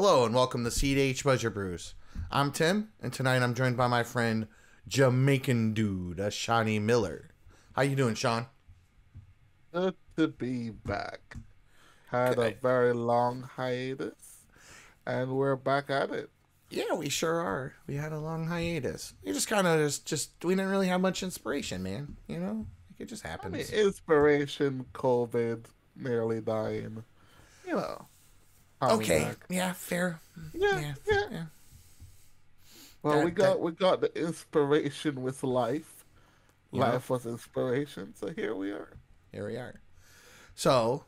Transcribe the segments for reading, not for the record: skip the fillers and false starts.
Hello and welcome to cEDH Budget Brews. I'm Tim, and tonight I'm joined by my friend Jamaican dude, Shawnee Miller. How you doing, Sean? Good to be back. Had a Good. very long hiatus, and we're back at it. Yeah, we sure are. We had a long hiatus. We just kind of just we didn't really have much inspiration, man. You know, like it just I mean, happens. inspiration, COVID, nearly dying. You know, coming Okay, back. yeah, fair. Yeah, Yeah, yeah. yeah. Well, we That that got the inspiration with life. you know, Life was inspiration, so here we are. here we are. So,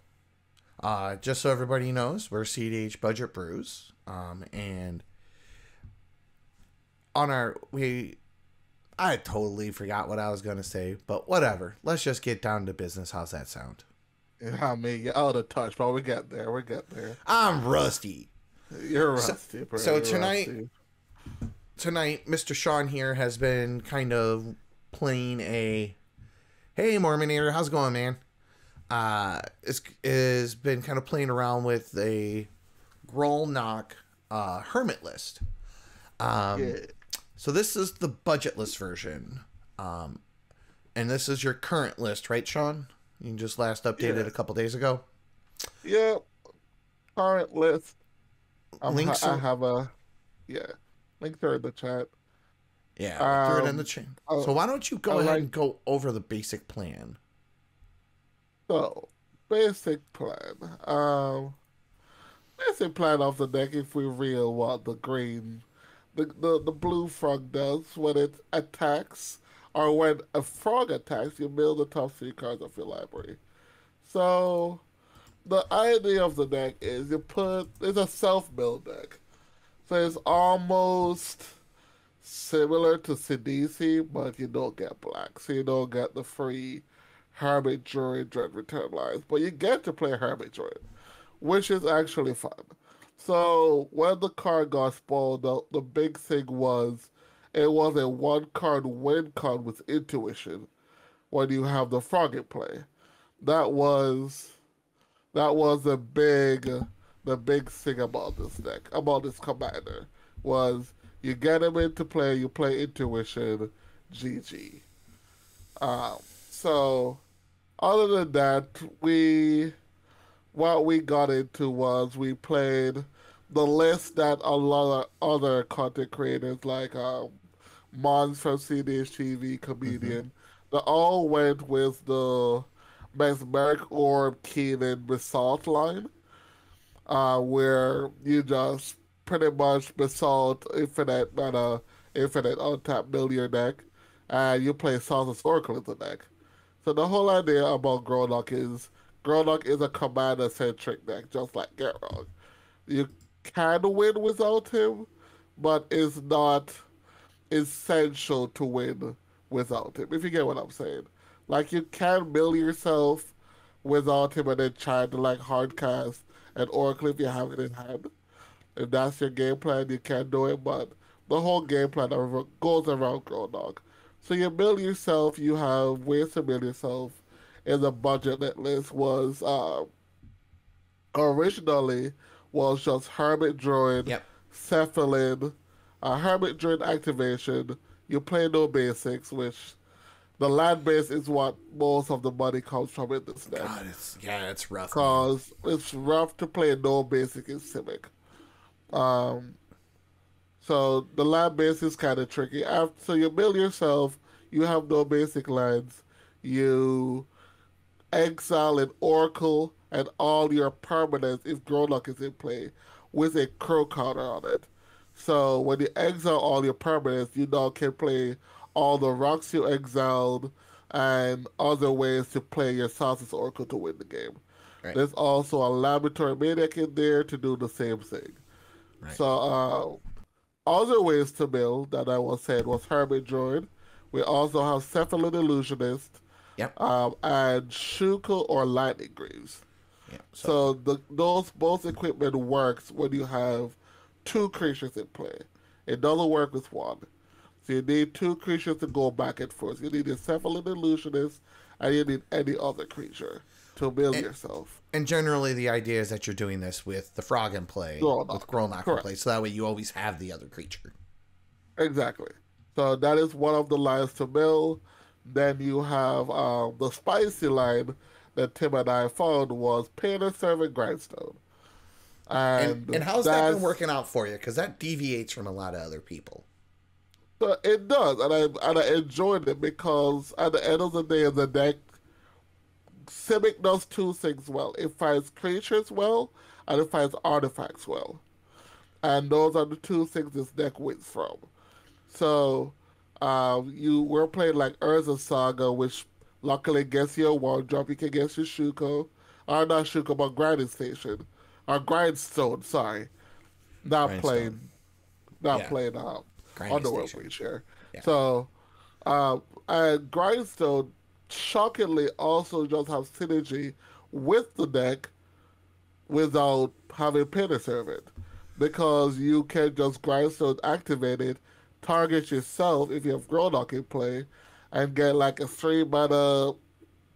just so everybody knows, we're cEDH Budget Brews, and on our we I totally forgot what I was gonna say, but whatever. Let's just get down to business. How's that sound? I mean, you're out of touch, but we get there. We get there. I'm rusty. You're So, rusty, bro. so You're tonight, rusty. tonight, Mr. Sean here has been kind of playing a hey Mormonator, how's it going, man? It's been kind of playing around with a Grolnok hermit list. Um, Yeah. so this is the budget list version. And this is your current list, right, Sean? You just last updated a Yes. couple days ago. Yeah. Current list. Links I are have a yeah. Links are in the chat. yeah, I threw it in the Um, chain. I, So why don't you I go ahead like and go over the basic plan? so basic plan. Basic plan of the deck. If we real what the green, the blue frog does when it attacks, or when a frog attacks, you build the top three cards of your library. So the idea of the deck is it's a self build deck. So it's almost similar to CDC, but you don't get black. So you don't get the free Hermit Druid Dread Return lines. But you get to play Hermit Druid, which is actually fun. So when the card got spoiled, the big thing was it was a one card win card with intuition when you have the frog in play. That was that was the big thing about this deck, about this commander, was you get him into play, you play intuition, GG. Um, so other than that, we what we got into was we played the list that a lot of other content creators like Mons from CDH TV, Mm-hmm. comedian, they all went with the Mesmeric Orb Keenan Basalt line, where you just pretty much Basalt infinite mana, infinite untap mill your deck, and you play Saltus Oracle in the deck. So the whole idea about Grolnok is a commander centric deck, just like Geralt. You can win without him, but it's not essential to win without him, if you get what I'm saying. Like, you can mill yourself without him and then try to, like, hardcast an Oracle if you have it in hand. If that's your game plan, you can do it, but the whole game plan goes around Grolnok. So you mill yourself, you have ways to mill yourself in the budget net list was originally was just Hermit Druid, Yep. Cephalin, Hermit Druid activation. You play no basics, which the land base is what most of the money comes from in this deck. God, it's rough, man. Cause it's rough to play no basic in Civic. Um, so the land base is kind of tricky. After, so you build yourself, you have no basic lands. You exile an Oracle and all your permanents if Grolnok is in play with a crow counter on it. So when you exile all your permanents, you now can play all the rocks you exiled and other ways to play your Sauces Oracle to win the game. Right. There's also a Laboratory Maniac in there to do the same thing. Right. So other ways to build that I was saying was Hermit Druid. We also have Cephalid Illusionist, Yep. and Shuka or Lightning Greaves. Yep. So So those both equipment works when you have two creatures in play. It doesn't work with one. So you need two creatures to go back and forth. You need a Cephalid Illusionist and you need any other creature to build yourself. And generally, the idea is that you're doing this with the frog in play, with Grolnok in play, so that way you always have the other creature. Exactly. So that is one of the lines to build. Then you have the spicy line that Tim and I found was Painter Servant Grindstone. And And how's that been that's working out for you? Because that deviates from a lot of other people. it does, and I enjoyed it because at the end of the day, the deck Simic does two things well. It finds creatures well, and it finds artifacts well. And those are the two things this deck wins from. So, you were playing like Urza Saga, which luckily gets you a one drop. You can get your Shuko, or not Shuko, but Grinding Station, or Grindstone. Sorry, not Grindstone. playing, not Yeah. playing Grinding Underworld Station. Creature. Yeah. So, and Grindstone shockingly also just have synergy with the deck without having Painter Servant, because you can just Grindstone activate it, target yourself if you have Grolnok in play, and get like a 3 mana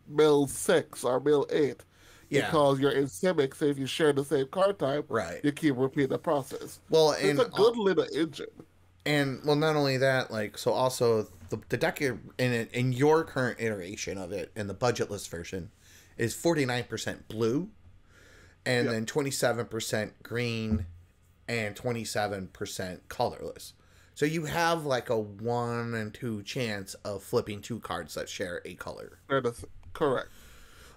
mill 6 or mill 8 Yeah. because you're in Simic, so if you share the same card type, Right. you keep repeating the process. Well, So it's a good little engine. And well, not only that, like, so also the deck in your current iteration of it in the budgetless version is 49% blue, and then 27% green, and 27% colorless. So you have like a 1 and 2 chance of flipping two cards that share a color. Correct.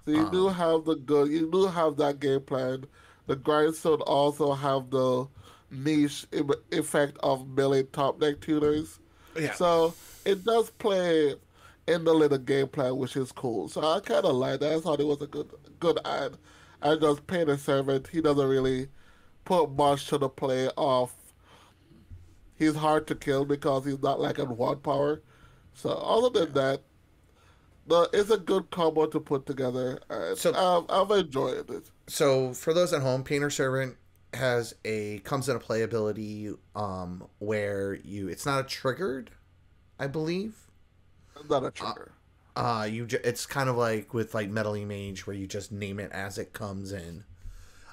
So you do have you do have that game plan. The Grindstone also have the niche effect of milling top deck tuners. Yeah. So it does play in the little game plan, which is cool. So I kind of like that. I thought it was a good ad. I just Painter Servant. He doesn't really put much to the play of. He's hard to kill because he's not like on one power. So other than that, it's a good combo to put together, and So I've enjoyed it. So for those at home, Painter Servant comes in a play ability where it's not triggered, I believe. Not a trigger. It's kind of like with like Meddling Mage where you just name it as it comes in.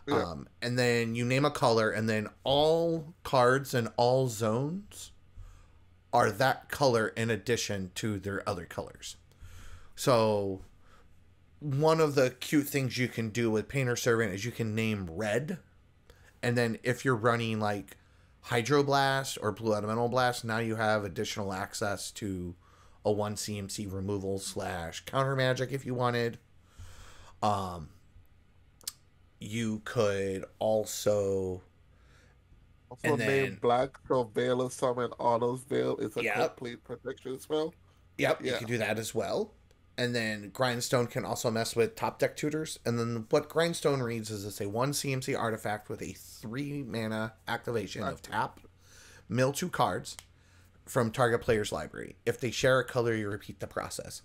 Yeah. And then you name a color, and then all cards and all zones are that color in addition to their other colors. So one of the cute things you can do with Painter Servant is you can name red, and then if you're running like Hydroblast or Blue Elemental Blast, now you have additional access to a 1 CMC removal / counter magic if you wanted. You could also name black, so Veil of Summon Autos Veil is a complete protection spell. Yep, you can do that as well. And then Grindstone can also mess with top deck tutors. And then what Grindstone reads is it's a 1 CMC artifact with a 3 mana activation of tap, mill 2 cards from target player's library. If they share a color, you repeat the process.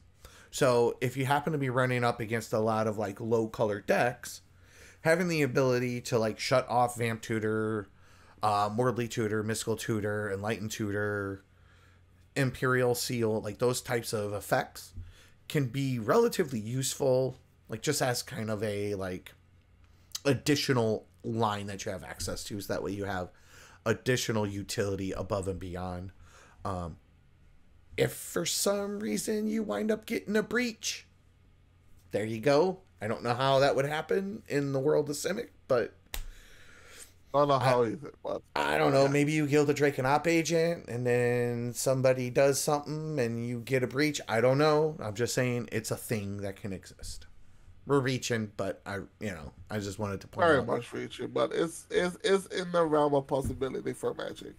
So if you happen to be running up against a lot of like low color decks, having the ability to like shut off Vamp Tutor, Mordly Tutor, Mystical Tutor, Enlightened Tutor, Imperial Seal, like those types of effects can be relatively useful, like just as kind of a like additional line that you have access to, so that way you have additional utility above and beyond. If for some reason you wind up getting a breach, there you go. I don't know how that would happen in the world of Simic, but I don't know how either, but I don't know. Maybe you kill the Drake and Op agent, and then somebody does something, and you get a breach. I don't know. I'm just saying it's a thing that can exist. We're reaching, but I just wanted to point very out. much reaching, but it's in the realm of possibility for Magic.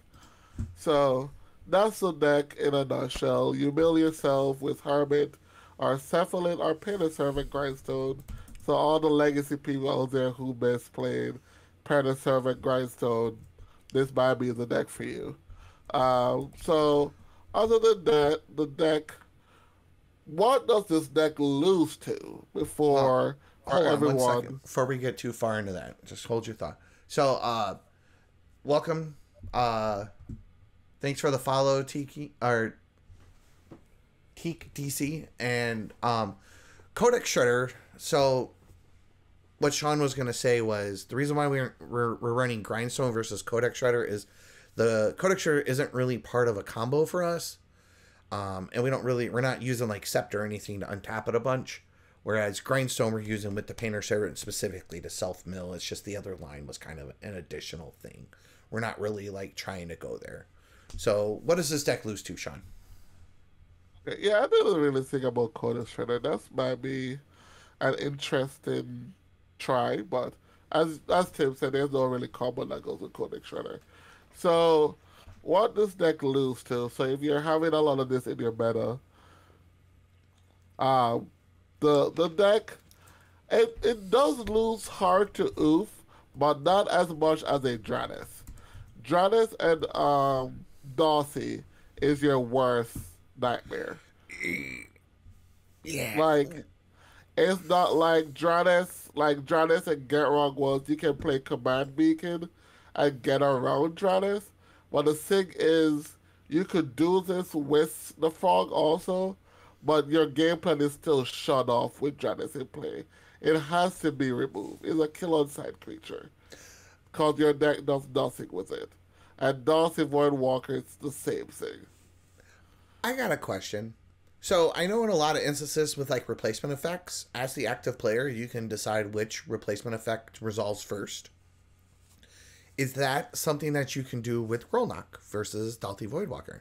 So that's the deck in a nutshell. You mill yourself with Hermit, or Cephalid, or Painter Servant Grindstone. So all the legacy people out there who best played Painter Servant Grindstone, this might be the deck for you. So other than that, the deck, what does this deck lose to before Hold on everyone? 1 second before we get too far into that. Just hold your thought. So, welcome. Thanks for the follow, Tiki or Teak DC and Codex Shredder. So what Sean was going to say was the reason why we're running Grindstone versus Codex Shredder is the Codex Shredder isn't really part of a combo for us. And we're not using like Scepter or anything to untap it a bunch. Whereas Grindstone we're using with the Painter Servant specifically to self mill. It's just the other line was kind of an additional thing. We're not really like trying to go there. So what does this deck lose to, Sean? Yeah, I didn't really think about Coda Shredder. That might be an interesting try, but as Tim said, there's no really combo that goes with Codex Shredder. So, what does deck lose to? So, if you're having a lot of this in your meta, um, the deck it does lose hard to Oof, but not as much as a Dranis. Dranis and Darcy is your worst nightmare. Yeah. Like it's not like Dranis and Grolnok was you can play Command Beacon and get around Dranis. But the thing is, you could do this with the Frog also, but your game plan is still shut off with Dranis in play. It has to be removed. It's a kill on sight creature. Because your deck does nothing with it. And Darcy Voidwalker is the same thing. I got a question. So I know in a lot of instances with like replacement effects, as the active player, you can decide which replacement effect resolves first. Is that something that you can do with Grolnok versus Dalty Voidwalker?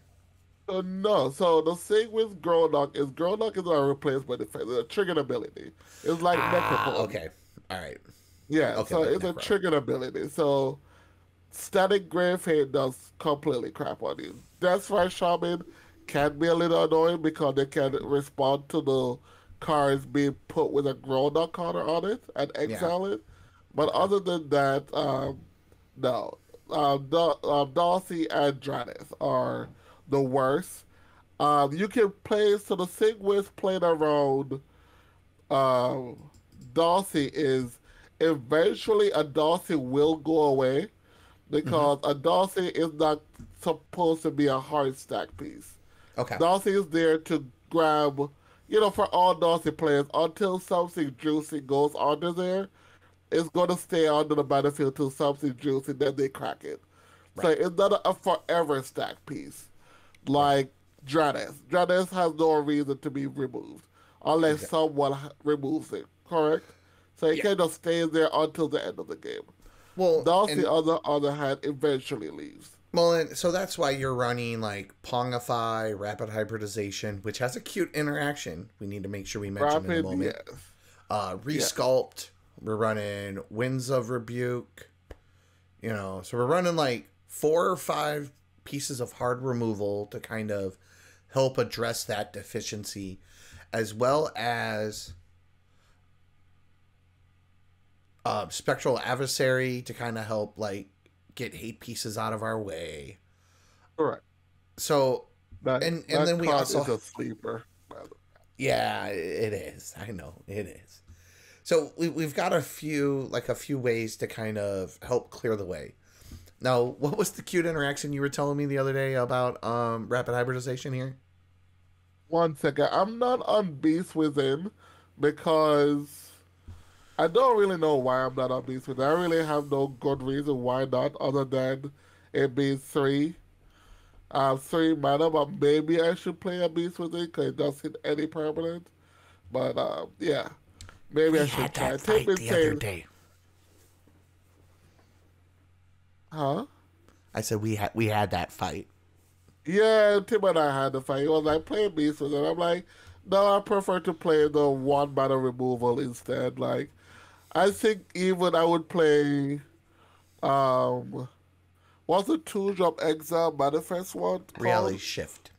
No, so the thing with Grolnok is a replacement effect, it's a triggered ability. It's like Ah, Necropole. okay. All right. Yeah, Okay, so like it's a Necro. triggered ability. So Static Grave Hate does completely crap on you. That's why Shaman can be a little annoying because they can respond to the cards being put with a Grolnok counter on it and Yeah. exile it. But Okay. other than that, no. Darcy and Dranis are the worst. You can play, so the thing with playing around um, Darcy is eventually a Darcy will go away Mm-hmm. because a Darcy is not supposed to be a hard stack piece. Okay. Darcy is there to grab, for all Darcy players, until something juicy goes under there, it's going to stay under the battlefield till something juicy, then they crack it. So Right. it's not a forever stack piece Right. like Dranis. Dranis has no reason to be removed unless Exactly. someone removes it, correct? So it Yeah. kind of stays there until the end of the game. Well, Darcy, and on the other hand, eventually leaves. and so that's why you're running like Pongify, Rapid Hybridization, which has a cute interaction. We need to make sure we mention in a Rapid, moment. yes. Yes. Resculpt. We're running Winds of Rebuke. So we're running like 4 or 5 pieces of hard removal to kind of help address that deficiency, as well as Spectral Adversary to kind of help like get hate pieces out of our way. Correct. So That and that then we card also is a sleeper. By the yeah, it is. I know it is. So we've got a few ways to kind of help clear the way. Now, what was the cute interaction you were telling me the other day about rapid hybridization here? 1 second. I'm not on Beast Within because I don't really know why I'm not on Beast Within. I really have no good reason why not, other than it being three mana. But maybe I should play a Beast Within because it doesn't hit any permanent. But yeah, maybe We I should had try. that Tim fight been the other saying, day. huh? I said we had that fight. Yeah, Tim and I had the fight. He was like, play Beast Within. I'm like, no, I prefer to play the 1 mana removal instead. Like, I think even I would play um what's the 2-drop exile manifest one Reality called? shift.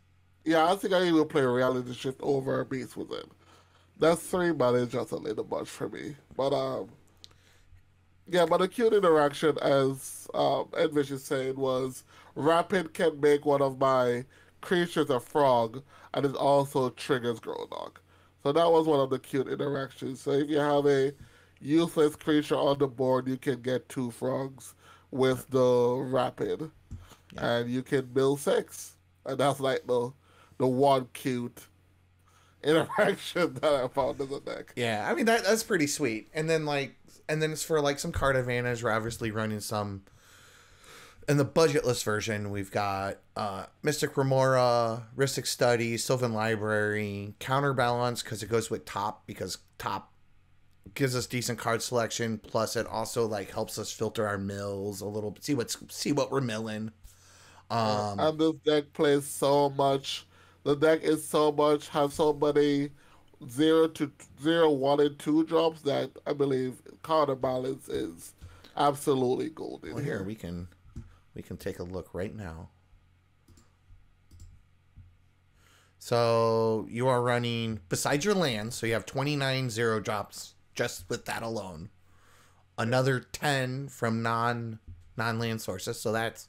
Yeah, I think I even play Reality Shift over Beast Within. That's 3 mana is just a little much for me. But yeah, but the cute interaction as Edvish is saying was Rapid can make one of my creatures a frog and it also triggers Grolnok. So that was one of the cute interactions. So if you have a useless creature on the board, you can get 2 frogs with the Rapid. Yeah. And you can build 6. And that's like the one cute interaction that I found in the deck. Yeah, I mean that's pretty sweet. And then it's for like some card advantage. We're obviously running some in the budgetless version. We've got Mystic Remora, Rhystic Study, Sylvan Library, Counterbalance because it goes with top because top gives us decent card selection. Plus, it also like helps us filter our mills a little bit. See what we're milling. And this deck plays so much. The deck is so much has so many 0 to 1 and 2 drops that I believe counterbalance is absolutely golden Well, here here. we can take a look right now. So you are running besides your land, so you have 29 drops just with that alone. Another 10 from non-land sources, so that's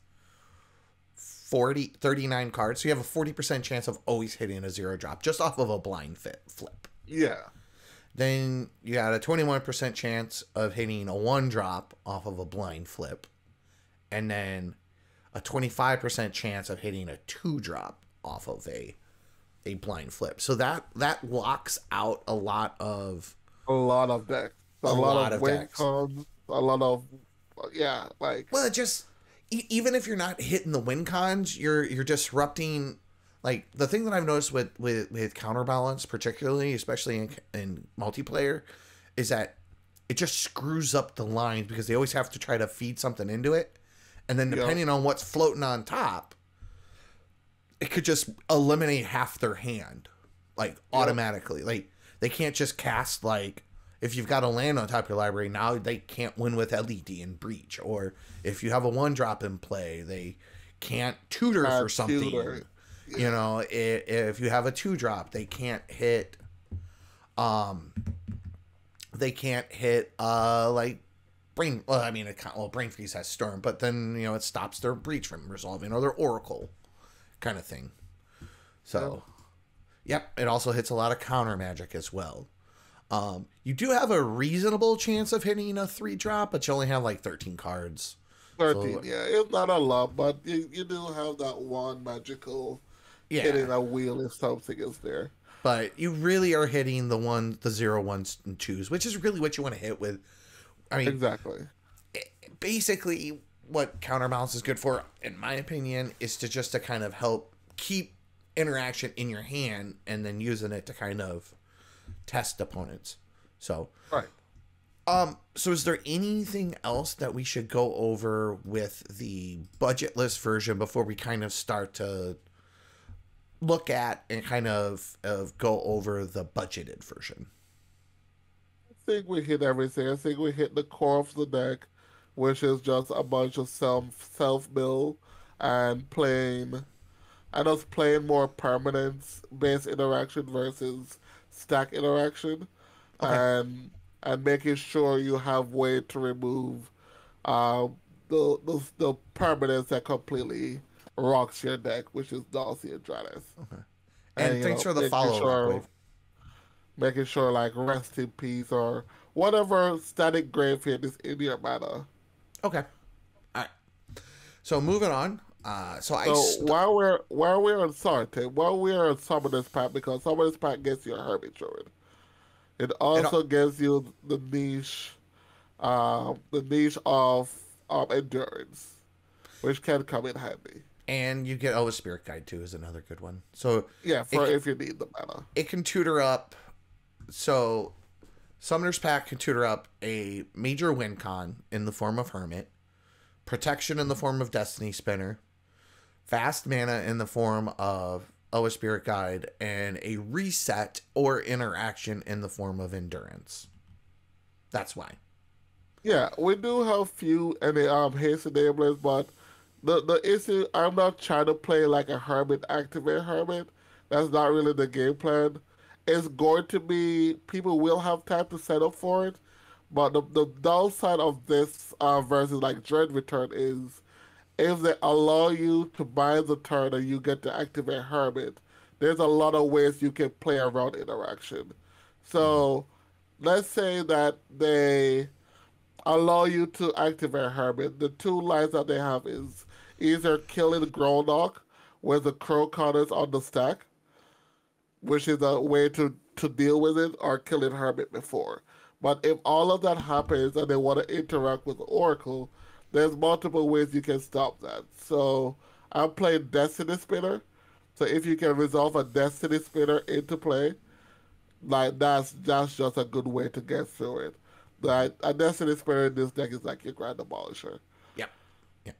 39 cards. So you have a 40% chance of always hitting a 0 drop just off of a blind flip. Yeah. Then you got a 21% chance of hitting a 1 drop off of a blind flip. And then a 25% chance of hitting a 2 drop off of a blind flip. So that locks out a lot of Decks. a lot of win decks. cons. A lot of yeah, like Well, it just even if you're not hitting the win cons, you're disrupting. Like the thing that I've noticed with counterbalance, particularly, especially in multiplayer, is that it just screws up the lines because they always have to try to feed something into it, and then depending on what's floating on top, it could just eliminate half their hand, like automatically. Like they can't just cast like if you've got a land on top of your library now they can't win with LED and Breach, or if you have a 1 drop in play they can't tutor for something. tutor. You know, if you have a 2 drop, they can't hit. They can't hit. Like brain. Well, I mean, brain freeze has storm, but then it stops their breach from resolving or their oracle, kind of thing. So, yep, it also hits a lot of counter magic as well. You do have a reasonable chance of hitting a 3 drop, but you only have like 13 cards. 13, So, yeah. It's not a lot, but you do have that one magical hitting a wheel if something is there. But you really are hitting the 0, 1s, and 2s, which is really what you want to hit with. I mean, Exactly. Basically, what counterbalance is good for, in my opinion, is to kind of help keep interaction in your hand and then using it to kind of test opponents. So, Right. So is there anything else that we should go over with the budgetless version before we kind of start to look at and kind of go over the budgeted version? I think we hit everything. I think we hit the core of the deck, which is just a bunch of self build and playing more permanence based interaction versus stack interaction, Okay. and making sure you have way to remove the permanence that completely rocks your deck, which is Dulcie and Dranis. Okay. And And thanks for the follow, Rockwave. making sure like rest in peace or whatever static grave hit is in your mana. Okay. All right. So moving on. So while we're on Tim, while we're on Summoner's Pact, because Summoner's Pact gets you a Hermit Druid. It also gives you the niche of endurance, which can come in handy. And you get a Spirit Guide too is another good one. So Yeah, if you need the mana. it can tutor up. So Summoner's Pact can tutor up a major win con in the form of Hermit, protection in the form of Destiny Spinner, fast mana in the form of a Spirit Guide, and a reset or interaction in the form of Endurance. That's why. Yeah, we do have few haste enablers, but the issue, I'm not trying to play like a Hermit activate Hermit. That's not really the game plan. It's going to be people will have time to set up for it, but the downside of this versus like Dread Return is if they allow you to buy the turn and you get to activate Hermit, there's a lot of ways you can play around interaction. So let's say that they allow you to activate Hermit. The two lines that they have is either killing Grolnok with the crow counters on the stack, which is a way to deal with it, or killing Hermit before. But if all of that happens and they want to interact with Oracle, there's multiple ways you can stop that. So I'm playing Destiny Spinner. So if you can resolve a Destiny Spinner into play, like that's just a good way to get through it. Like a Destiny Spinner in this deck is like your Grand Demolisher. Yep. Yep.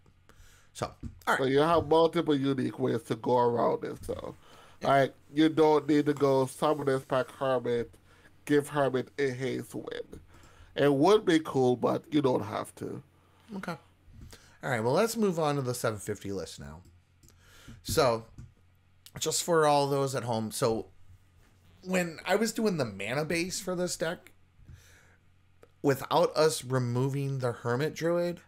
So, all right. So you have multiple unique ways to go around it. So, Yep. like you don't need to go summon this pack Hermit, give Hermit a haste win. It would be cool, but you don't have to. Okay. All right. Well, let's move on to the 750 list now. So, just for all those at home, so when I was doing the mana base for this deck, without us removing the Hermit Druid,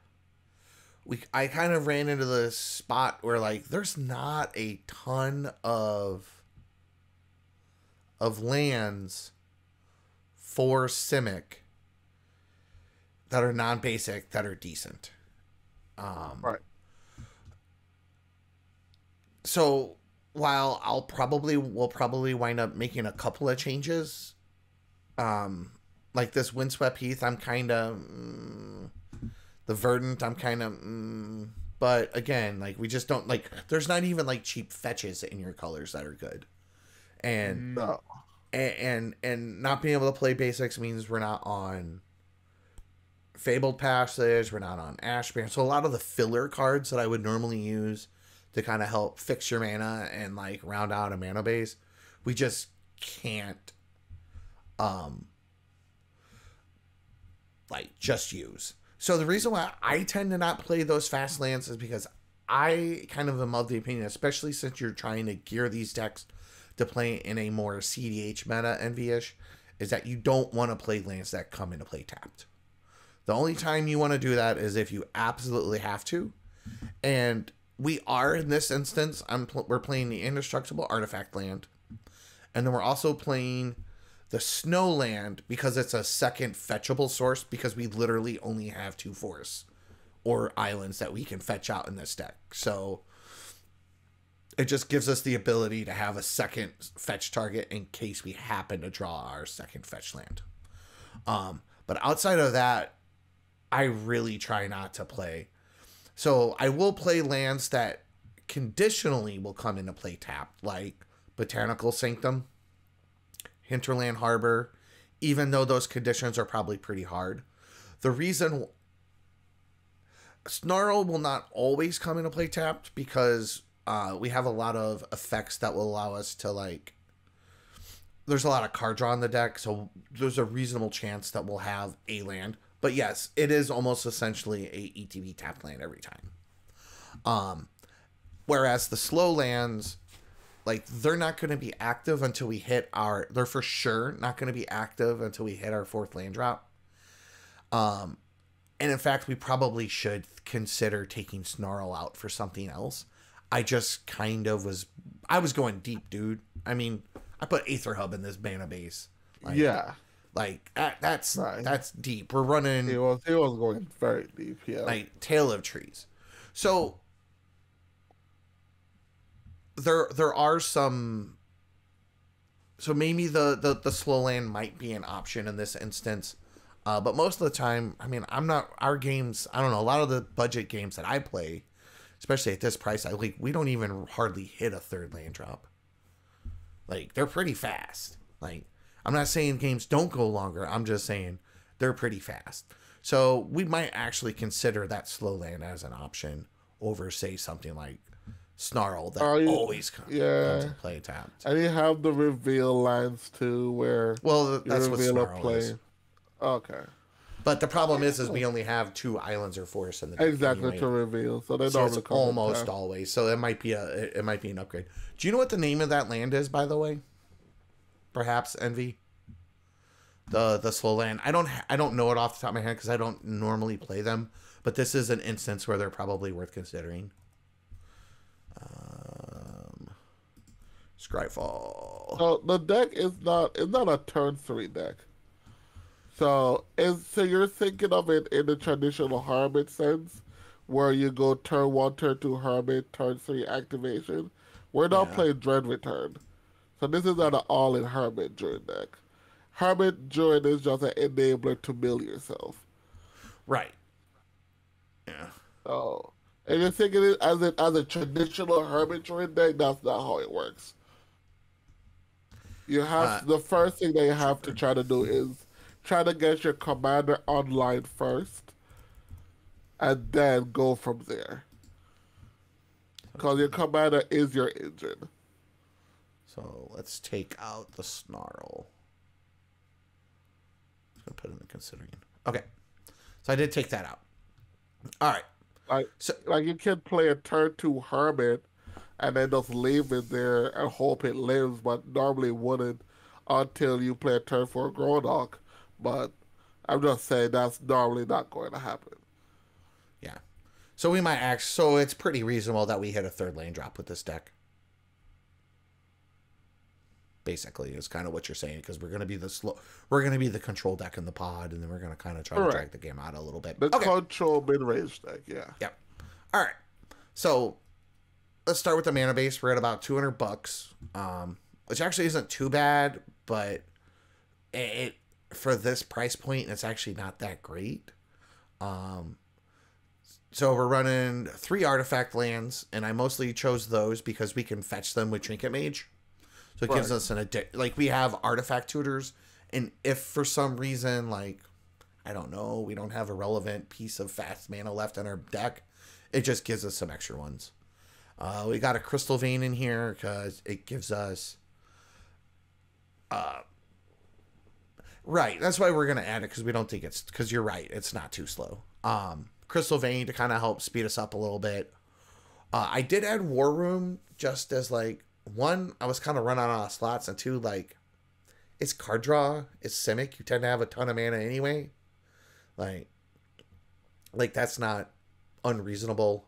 I kind of ran into this spot where like there's not a ton of lands for Simic that are non-basic that are decent. Right. So while we'll probably wind up making a couple of changes, like this Windswept Heath, I'm kind of the Verdant, I'm kind of but again, like we just don't like. There's not even like cheap fetches in your colors that are good, and No. and not being able to play basics means we're not on Fabled Passage, we're not on Ashburn. So a lot of the filler cards that I would normally use to kind of help fix your mana and like round out a mana base, we just can't like just use. So the reason why I tend to not play those fast lands is because I kind of am of the opinion, especially since you're trying to gear these decks to play in a more cEDH meta Envy-ish, is that you don't want to play lands that come into play tapped. The only time you want to do that is if you absolutely have to. And we are, in this instance, we're playing the Indestructible Artifact land. And then we're also playing the Snow land because it's a second fetchable source, because we literally only have 2 forests or islands that we can fetch out in this deck. So it just gives us the ability to have a second fetch target in case we happen to draw our second fetch land. But outside of that, I really try not to play. So I will play lands that conditionally will come into play tapped, like Botanical Sanctum, Hinterland Harbor, even though those conditions are probably pretty hard. The reason Snarl will not always come into play tapped because we have a lot of effects that will allow us to like. There's a lot of card draw in the deck, so there's a reasonable chance that we'll have a land. But yes, it is almost essentially a ETB tapped land every time. Whereas the slow lands, like they're not going to be active until we hit they're for sure not going to be active until we hit our 4th land drop. And in fact, we probably should consider taking Snarl out for something else. I just kind of I was going deep, dude. I mean, I put Aether Hub in this mana base. Like, yeah. Like that's Right. That's deep. We're running. He was going very deep. Yeah. Like Tail of Trees. So there are some. So maybe the slow land might be an option in this instance, but most of the time, I mean, our games. I don't know. A lot of the budget games that I play, especially at this price, we don't even hardly hit a 3rd land drop. Like they're pretty fast. Like. I'm not saying games don't go longer. I'm just saying they're pretty fast. So we might actually consider that slow land as an option over, say, something like Snarl that always comes to play tapped. And you have the reveal lines too, where that's what Snarl is. Okay. But the problem is we only have 2 islands or forests in the deck exactly anyway. To reveal. So they it's almost always. So it might be an upgrade. Do you know what the name of that land is, by the way? Perhaps Envy, the slow land. I don't know it off the top of my head because I don't normally play them, but this is an instance where they're probably worth considering. Scryfall. So the deck is not a turn 3 deck. So you're thinking of it in the traditional Hermit sense, where you go turn 1, turn 2 Hermit, turn 3 activation. We're not playing Dread Return. So this is not an all-in Hermit Druid deck. Hermit Druid is just an enabler to mill yourself. Right. Yeah. So, and you're thinking it as a traditional Hermit Druid deck, that's not how it works. You Uh, have the first thing that you have to try to do is try to get your commander online first, and then go from there. Because your commander is your engine. so let's take out the Snarl. I'm gonna put it in considering. Okay. So I did take that out. All right. Like, So like you can play a turn 2 Hermit and then just leave it there and hope it lives, but normally wouldn't until you play a turn 4 Grolnok. But I'm just saying that's normally not going to happen. yeah. So we might act. So it's pretty reasonable that we hit a third lane drop with this deck. Basically, is kind of what you're saying, because we're gonna be the control deck in the pod, and then we're gonna kind of try to drag the game out a little bit. The Okay. control mid-range deck, yeah. Yep. All right. So let's start with the mana base. We're at about $200, which actually isn't too bad, but it for this price point, it's actually not that great. So we're running 3 artifact lands, and I mostly chose those because we can fetch them with Trinket Mage. So it gives us like we have artifact tutors, and if for some reason, like, I don't know, we don't have a relevant piece of fast mana left in our deck, it just gives us some extra ones. We got a Crystal Vein in here because it gives us right, that's why we're gonna add it, because we don't think because you're right, it's not too slow. Crystal Vein to kind of help speed us up a little bit. I did add War Room just as, like, one, I was kind of running out of slots, and two, like, it's card draw, it's Simic, you tend to have a ton of mana anyway. Like that's not unreasonable.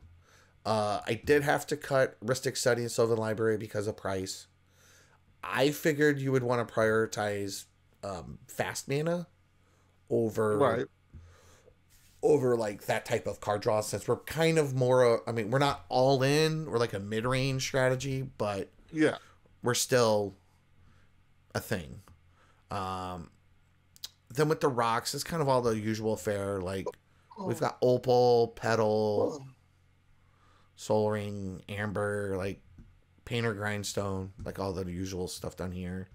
I did have to cut Ristic Study and Sylvan Library because of price. I figured you would want to prioritize fast mana over like that type of card draw, since we're kind of more, I mean, we're not all in, we're like a mid-range strategy, but yeah, we're still a thing. Then with the rocks, it's kind of all the usual fare. Like, we've got Opal, Petal, Soul Ring, Amber, like Painter Grindstone, like all the usual stuff down here.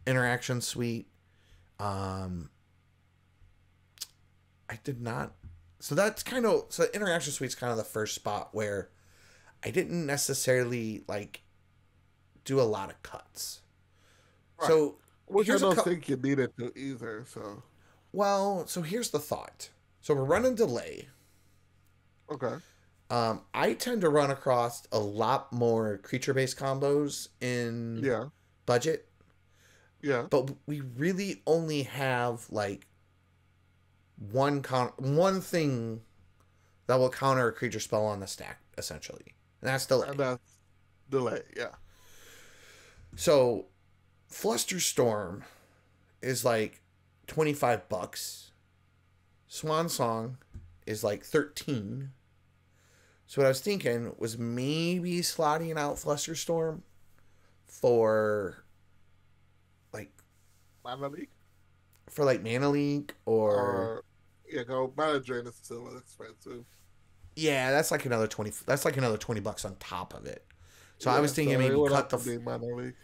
Interaction Suite. I did not. So that's kind of, so Interaction Suite's kind of the first spot where I didn't necessarily, like, do a lot of cuts. Right. So, which I don't think you needed to either. So, well, so here's the thought. So we're running delay. Okay. I tend to run across a lot more creature-based combos in budget. Yeah. But we really only have, like, one thing that will counter a creature spell on the stack, essentially. And that's delay. And that's delay, yeah. So Flusterstorm is like $25. Swan Song is like 13. So what I was thinking was maybe slotting out Flusterstorm for like Mana Leak? For like Mana Leak or yeah, go Mana Drain is still expensive. Yeah, that's like another $20 on top of it. So yeah, I was thinking maybe cut the Mana Leak.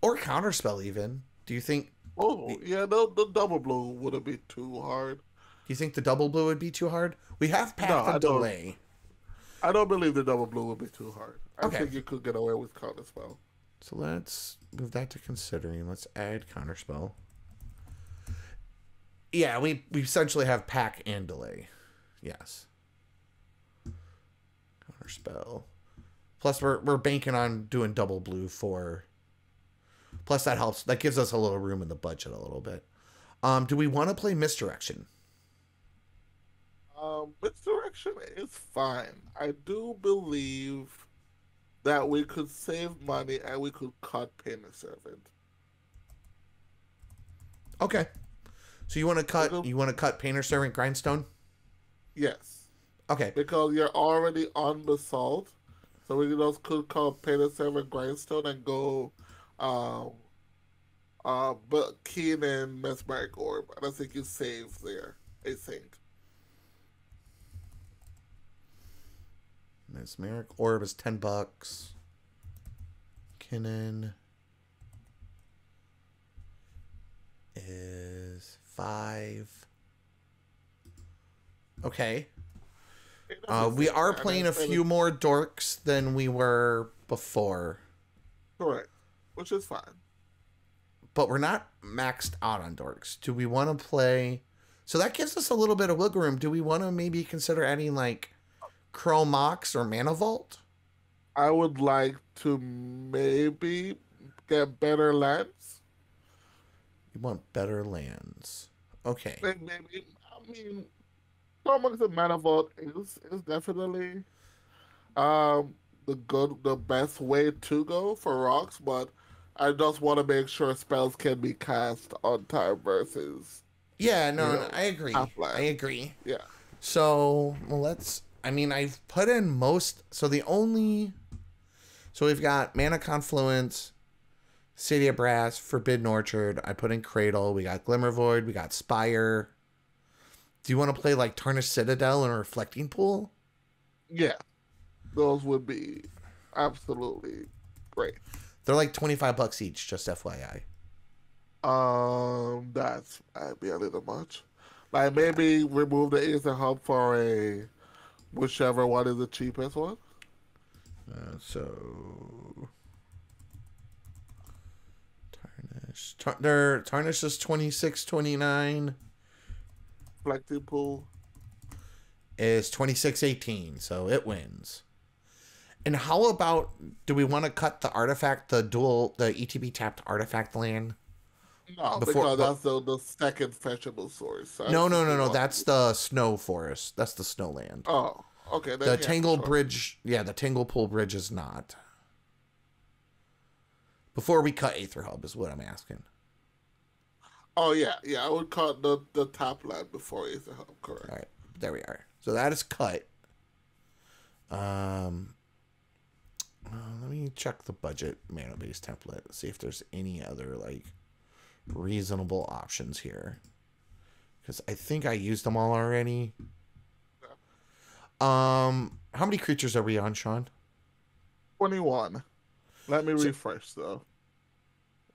Or Counterspell even. Do you think? Oh yeah, no, the double blue wouldn't be too hard. Do you think the double blue would be too hard? We have Path of Delay. I don't believe the double blue would be too hard. I Okay. think you could get away with Counterspell. So let's move that to considering. Let's add Counterspell. Yeah, we essentially have Pack and Delay. Yes. Counterspell. Plus we're banking on doing double blue for. Plus that helps. That gives us a little room in the budget a little bit. Do we want to play Misdirection? Misdirection is fine. I do believe that we could save money and we could cut Painter Servant. Okay. So you want to cut Painter Servant Grindstone? Yes. Okay. Because you're already on Basalt. So we just could call Painter Servant Grindstone and go Um, but Keen and Mesmeric Orb. I don't think you save there. I think. Mesmeric Orb is $10. Kinnan is 5. Okay. We are playing a few more dorks than we were before. Correct. Which is fine. But we're not maxed out on dorks. Do we want to play... So that gives us a little bit of wiggle room. Do we want to maybe consider adding, like, Chrome Mox or Mana Vault? I would like to maybe get better lands. You want better lands. Okay. Maybe, I mean, Stormbox and Mana Vault is definitely the best way to go for rocks, but I just want to make sure spells can be cast on time versus Yeah, no, I agree. I agree. Yeah. So well, I mean, I've put in most. So we've got Mana Confluence, City of Brass, Forbidden Orchard. I put in Cradle. We got Glimmer Void. We got Spire. Do you want to play like Tarnished Citadel and a Reflecting Pool? Yeah, those would be absolutely great. They're like $25 each, just FYI. That'd be a little much. Like maybe remove the Aether Hub for a whichever one is the cheapest one. So Tarnished is $26.29. Reflecting Pool is $26.18, so it wins. And how about, do we want to cut the artifact, the ETB tapped artifact land? No, because that's the second fetchable source. So no. That's the snow forest. That's the snow land. Oh, okay. The Tangle Bridge, the Tangle Pool Bridge is not. Before we cut Aether Hub is what I'm asking. Oh, yeah. I would cut the top land before Aether Hub, correct. All right, there we are. So that is cut. Let me check the budget mana base template. See if there's any other like reasonable options here. Because I think I used them all already. Yeah. How many creatures are we on, Sean? 21. Let me refresh though.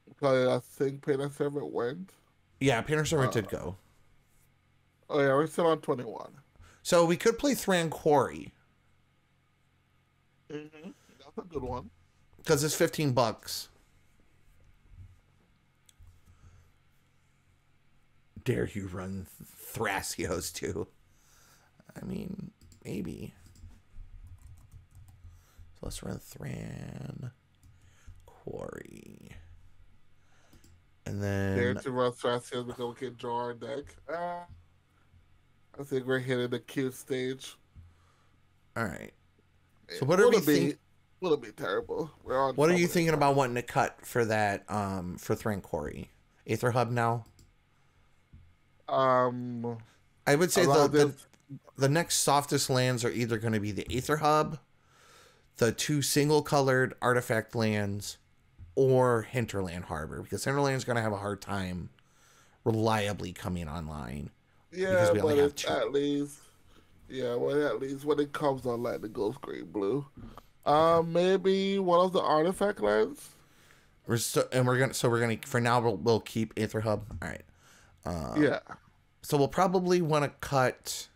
Because I think Painter Servant went. Yeah, Painter Servant did go. Oh yeah, we're still on 21. So we could play Thran Quarry. Mm-hmm. That's a good one. Because it's $15. Dare you run Thrasios too? I mean, maybe. So let's run Thran Quarry. And then... Dare to run Thrasios because we can draw our deck. I think we're hitting the cute stage. Alright. So what are we thinking? Will it be terrible? We're on. What are you thinking about wanting to cut for that? For Thran Quarry, Aether Hub now. I would say the next softest lands are either going to be the Aether Hub, the 2 single-colored artifact lands, or Hinterland Harbor, because Hinterland is going to have a hard time reliably coming online. Yeah, but it's at least when it comes online, it goes green blue. Maybe one of the artifact lands. We're gonna for now we'll keep Aether Hub. All right. Yeah. So we'll probably want to cut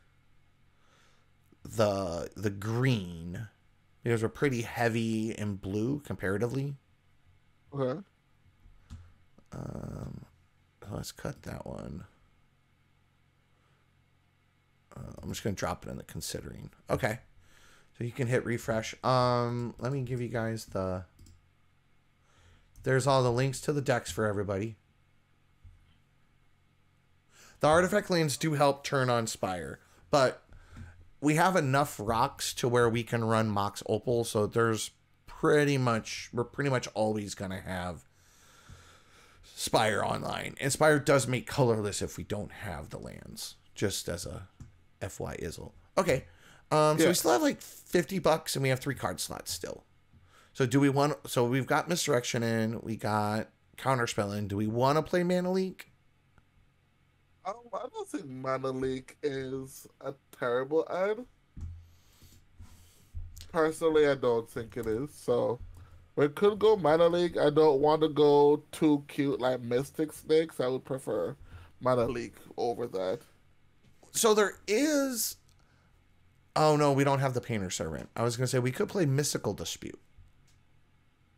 the green because we're pretty heavy in blue comparatively. Okay. Let's cut that one. I'm just gonna drop it in the considering. Okay. So you can hit refresh. Let me give you guys there's all the links to the decks for everybody. The artifact lands do help turn on Spire, but we have enough rocks to where we can run Mox Opal, so we're pretty much always gonna have Spire online. And Spire does make colorless if we don't have the lands, just as a FY Izzle. Okay. So we still have like $50 and we have 3 card slots still. So do we want? So we've got Misdirection in. We got Counterspell in. Do we want to play Mana Leak? I don't think Mana Leak is a terrible ad. Personally, I don't think it is. So we could go Mana Leak. I don't want to go too cute like Mystic Snakes. I would prefer Mana Leak over that. So there is. Oh no, we don't have the Painter Servant. I was gonna say we could play Mystical Dispute.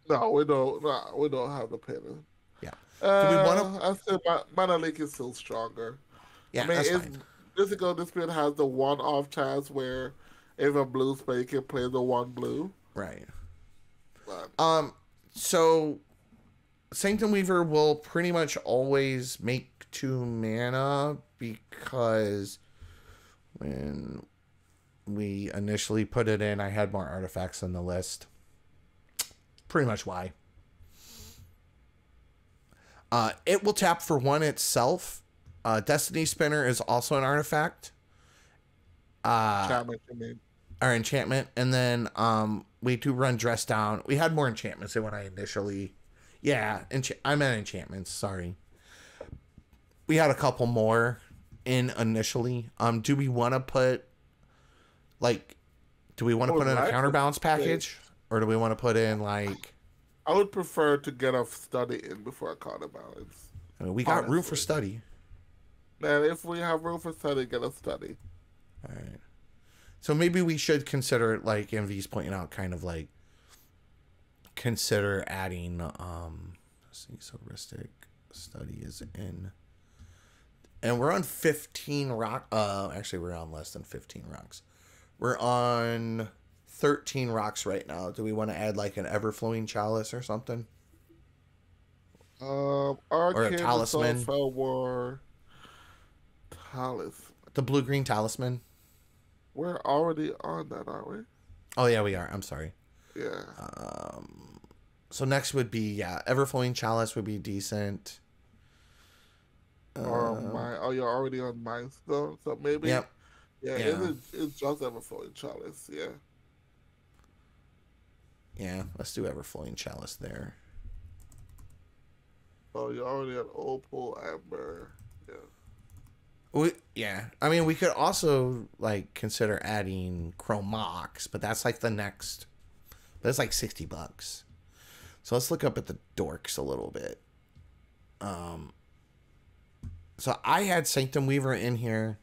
No, we don't. No, we don't have the Painter. Yeah. Do we want to? I say Mana Leak is still stronger. Yeah, I mean, that's fine. Mystical Dispute has the one-off chance where if a blue spell, you can play the one blue. Right. But, So Sanctum Weaver will pretty much always make 2 mana because when we initially put it in, I had more artifacts on the list. Pretty much why. It will tap for 1 itself. Destiny Spinner is also an artifact. enchantment, you mean. Our enchantment. And then we do run Dress Down. We had more enchantments than when I initially... Yeah, I meant enchantments. Sorry. We had a couple more in initially. Do we want to put... Like... Do we want to put in a counterbalance package? Or do we want to put in, like... I would prefer to get a study in before a counterbalance. I mean, we got room for study. Man, if we have room for study, get a study. All right. So maybe we should consider, like MV's pointing out, kind of like consider adding. Let's see, so Ristic study is in, and we're on 15 rock. Actually, we're on less than 15 rocks. We're on 13 rocks right now. Do we want to add like an ever-flowing chalice or something? Or a talisman. Talisman. The blue-green talisman. We're already on that, aren't we? Oh yeah, we are. I'm sorry. Yeah. So next would be ever-flowing chalice would be decent. Or you're already on Mindstone, so maybe. Yep. Yeah. It's just ever-flowing chalice. Yeah. Yeah, let's do ever-flowing chalice there. Oh, you're already on Opal Amber. Yeah. I mean, we could also like consider adding Chromox, but that's like the next. But it's like $60. So let's look up at the dorks a little bit. So I had Sanctum Weaver in here.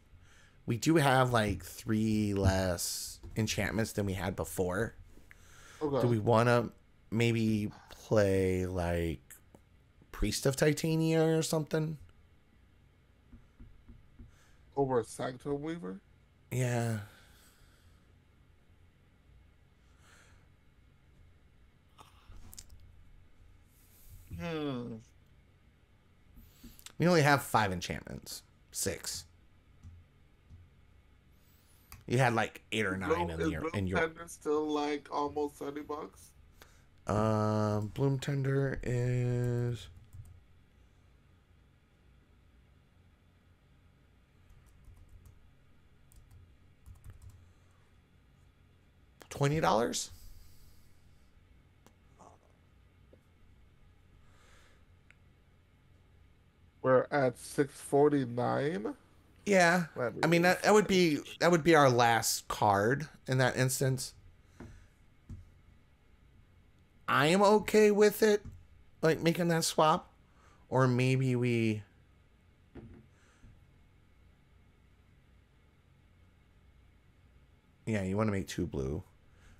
We do have like 3 less enchantments than we had before. Okay. Do we want to maybe play like Priest of Titania or something? Over Sanctum Weaver? Yeah. We only have 5 enchantments. 6. You had like 8 or 9 in your Tender still like almost $30. Bloom Tender is $20. We're at 649. Yeah, I mean that would be our last card in that instance. I am okay with it, like making that swap, or maybe we. Yeah, you want to make 2 blue.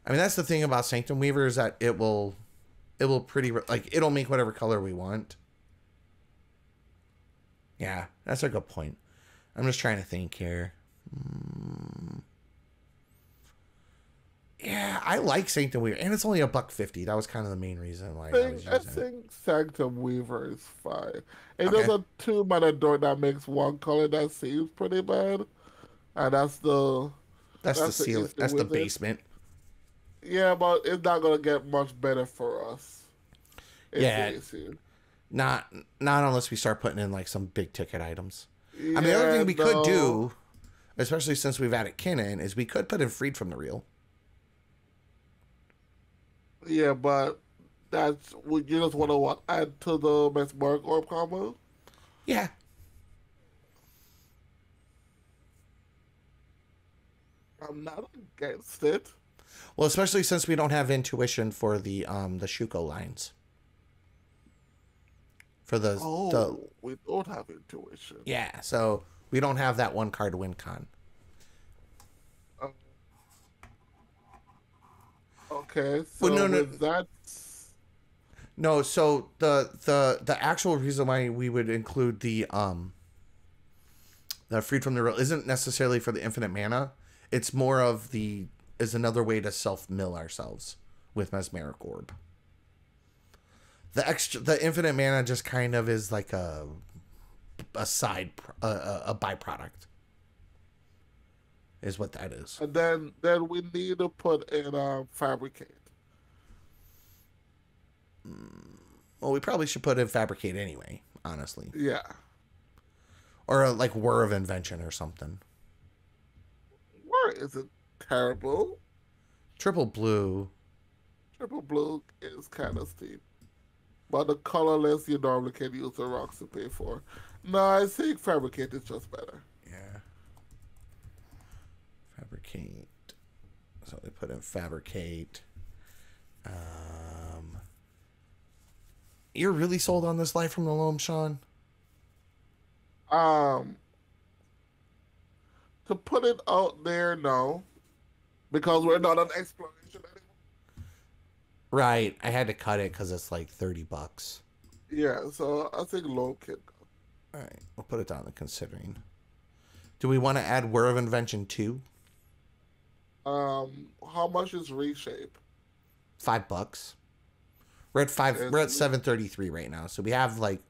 I mean, that's the thing about Sanctum Weaver is that it will it'll make whatever color we want. Yeah, that's a good point. I'm just trying to think here. Yeah, I like Sanctum Weaver, and it's only $1.50. That was kind of the main reason why I was using I it. think Sanctum Weaver is fine. There's a 2-mana dork that makes 1 color that seems pretty bad, and that's the ceiling. That's the basement. Yeah, but it's not gonna get much better for us. Not unless we start putting in like some big ticket items. I mean, the other thing we could do, especially since we've added Kinnan, is we could put in Freed from the Real. Yeah, but that's would you just want to what add to the Mesmeric Orb combo? Yeah. I'm not against it. Well, especially since we don't have intuition for the Shuko lines. For the Oh, we don't have intuition. yeah, so we don't have that one card win con. Uh, okay, Well, so with that, no. So the actual reason why we would include the freed from the real isn't necessarily for the infinite mana. It's more of the is another way to self mill ourselves with mesmeric orb. The infinite mana just kind of is like a side a byproduct is what that is. and then we need to put in fabricate. Well, we probably should put in fabricate anyway, honestly, Yeah, or like whir of invention or something. where is it terrible? Triple blue. Triple blue is kind of steep, but the colorless you normally can use the rocks to pay for. No, I think fabricate is just better. Yeah, fabricate. So we put in fabricate. Um, you're really sold on this life from the loam, Sean? Um, to put it out there, no, because we're not on exploration anymore. Right. I had to cut it because it's like $30. Yeah, so I think low can go. All right, we'll put it down to considering. Do we want to add whir of invention too? How much is reshape? $5. We're at five. We're It's at 733 right now. So we have like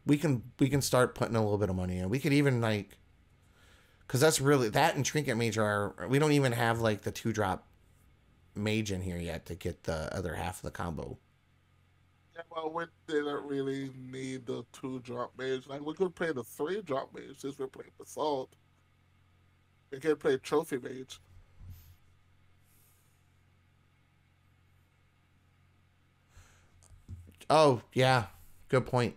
we can start putting a little bit of money in. We could even like because that's really that and trinket mage are we don't even have like the 2-drop mage in here yet to get the other half of the combo. yeah, well, we didn't really need the 2-drop mage. Like we could play the 3-drop mage since we're playing Basalt. We can play trophy mage. Oh yeah, good point.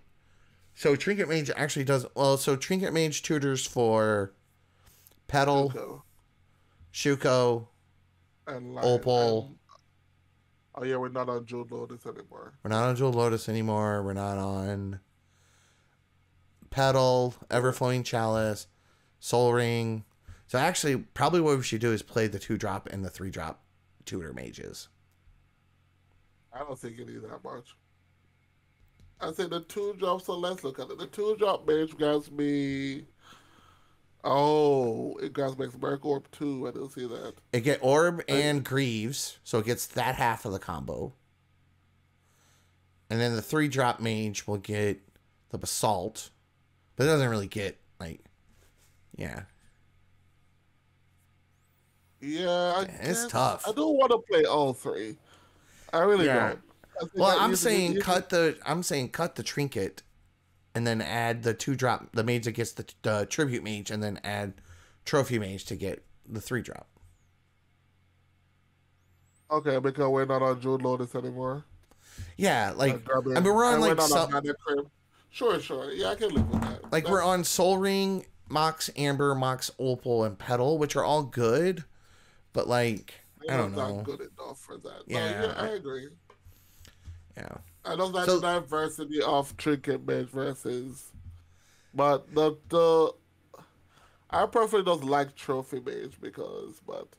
So trinket mage actually does well. So trinket mage tutors for petal, Tuco shuko, and Lion. opal. And oh yeah, we're not on Jewel Lotus anymore. We're not on Jewel Lotus anymore. We're not on Petal, Everflowing Chalice, Soul Ring. So actually, probably what we should do is play the 2-drop and the 3-drop tutor mages. I don't think you need that much. I think the 2 drops, so let's look at it. The 2-drop mage grabs me. Oh, it grabs makes Merc Orb too. I didn't see that. It get Orb I, and Greaves, so it gets that half of the combo. And then the 3-drop mage will get the Basalt, but it doesn't really get like, yeah, yeah, I it's guess I tough. don't want to play all three. I really Yeah. don't. I think Well, that I'm saying cut the trinket, and then add the 2-drop the mage that gets the tribute mage, and then add trophy mage to get the 3-drop. okay, because we're not on Jewel Lotus anymore. Yeah, like I Grabbing, mean we're on and we're like not on some Mana Crib. Sure, sure. Yeah, I can live with that. like we're on Soul Ring, Mox Amber, Mox Opal, and Petal, which are all good, but like I They're don't not know. good enough for that. No, Yeah, yeah, I agree. yeah. I know that So diversity of trinket mage versus, but the I personally don't like trophy mage because, but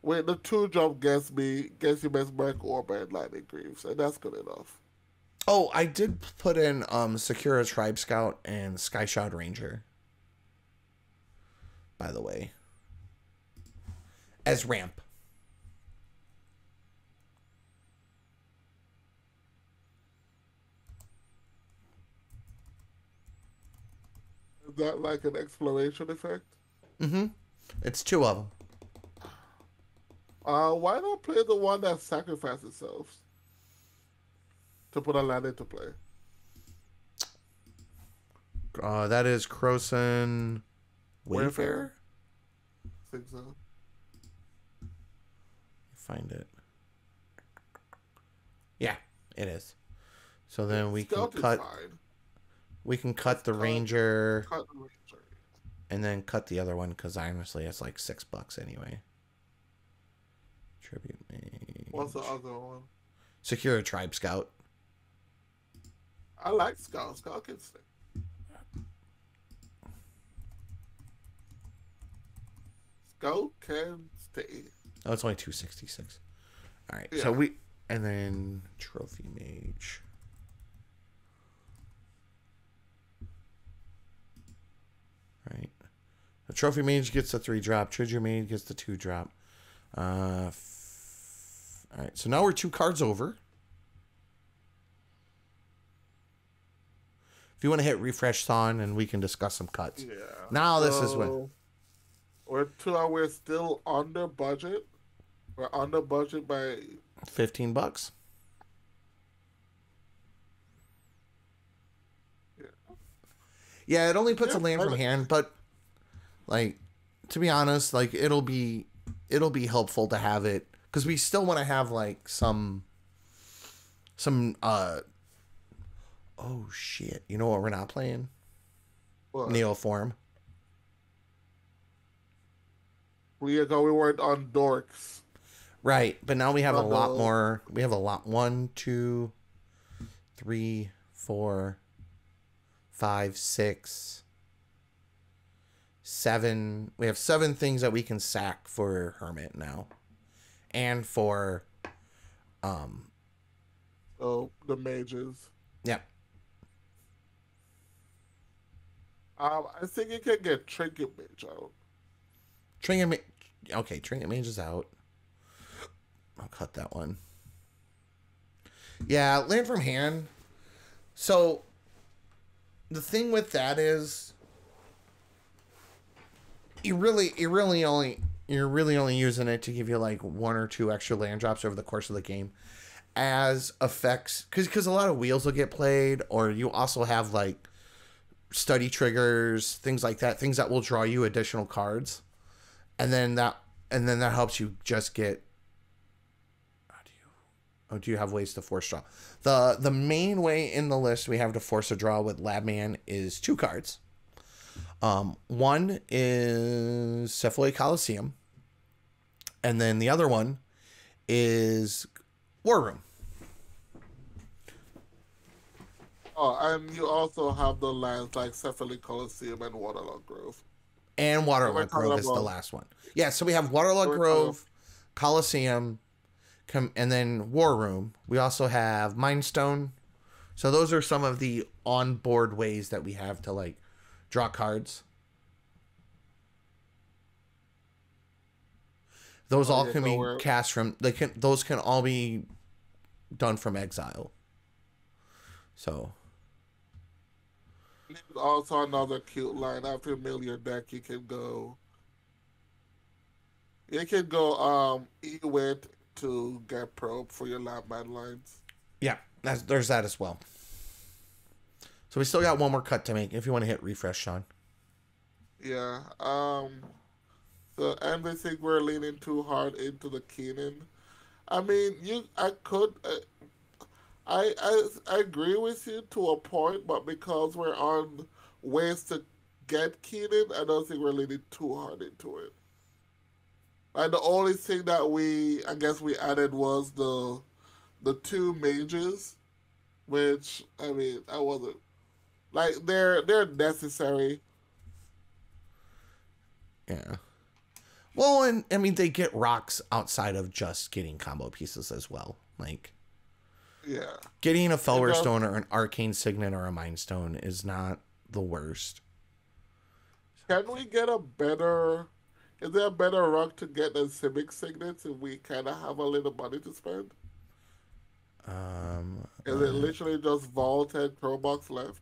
when the 2 drop gets you Mesmeric Orb and Lightning Greaves, and that's good enough. I did put in Sakura Tribe Scout and Sky Shroud Ranger, by the way, as ramp. Is that like an exploration effect? Mm-hmm. It's 2 of them. Why not play the one that sacrifices itself to put a land into play? That is Croson Wayfarer. I think so. Find it. Yeah, it is. So then we can Scout is cut. fine. We can Let's cut the Ranger cut the Ranger. and then cut the other one because honestly, it's like $6 anyway. Tribute Mage. What's the other one? Secure a Tribe Scout. I like Scout. Scout can stay. Scout can stay. Oh, it's only 266. All right, Yeah. so and then Trophy Mage. Right. The Trophy Mage gets the 3-drop. Treasure Mage gets the 2-drop. All right, so now we're 2 cards over. If you want to hit refresh Thon and we can discuss some cuts. Yeah. Now this is when we're still under budget. We're under budget by $15. Yeah, it only puts a land from hand, but like to be honest, like it'll be helpful to have it because we still want to have like some oh shit. You know what we're not playing? what? Neoform. We weren't on dorks. Right, but now we have a lot no. more. We have a lot. 1, 2, 3, 4, 5, 6, 7. We have 7 things that we can sack for Hermit now, and for Oh, the mages. yeah. I think you can get Trinket Mage out. Trinket Mage is out. I'll cut that one. Yeah, land from hand. So the thing with that is you're really only using it to give you like 1 or 2 extra land drops over the course of the game as effects because a lot of wheels will get played, or you also have like study triggers, things like that, things that will draw you additional cards, and then that helps you just get. Do you have ways to force draw? The main way in the list we have to force a draw with Labman is 2 cards. One is Cephalate Coliseum, and then the other one is War Room. Oh, and you also have the lands like Cephalate Coliseum and Waterlogged Grove. And Waterlogged Grove is the last one. Yeah, so we have Waterlogged Grove, Coliseum, and then War Room. We also have Mindstone. So those are some of the on-board ways that we have to like draw cards. Those all can be cast from. Those can all be done from exile. So. Also another cute line. After you mill your deck, you can go. E-wit to get probe for your Labman lines. Yeah, there's that as well. So we still got one more cut to make. If you want to hit refresh, Sean. Yeah. So and they think we're leaning too hard into the Keenan. I mean, I agree with you to a point, but because we're on ways to get Keenan, I don't think we're leaning too hard into it. Like the only thing that we added was the 2 mages, which I mean I wasn't like they're necessary. Yeah. Well, and I mean they get rocks outside of just getting combo pieces as well. Like yeah, getting a Felwar Stone or an Arcane Signet or a Mind Stone is not the worst. Can we get a better? Is there a better rock to get than Civic Signets if we kind of have a little money to spend? Is it literally just Vault and Crowbox left?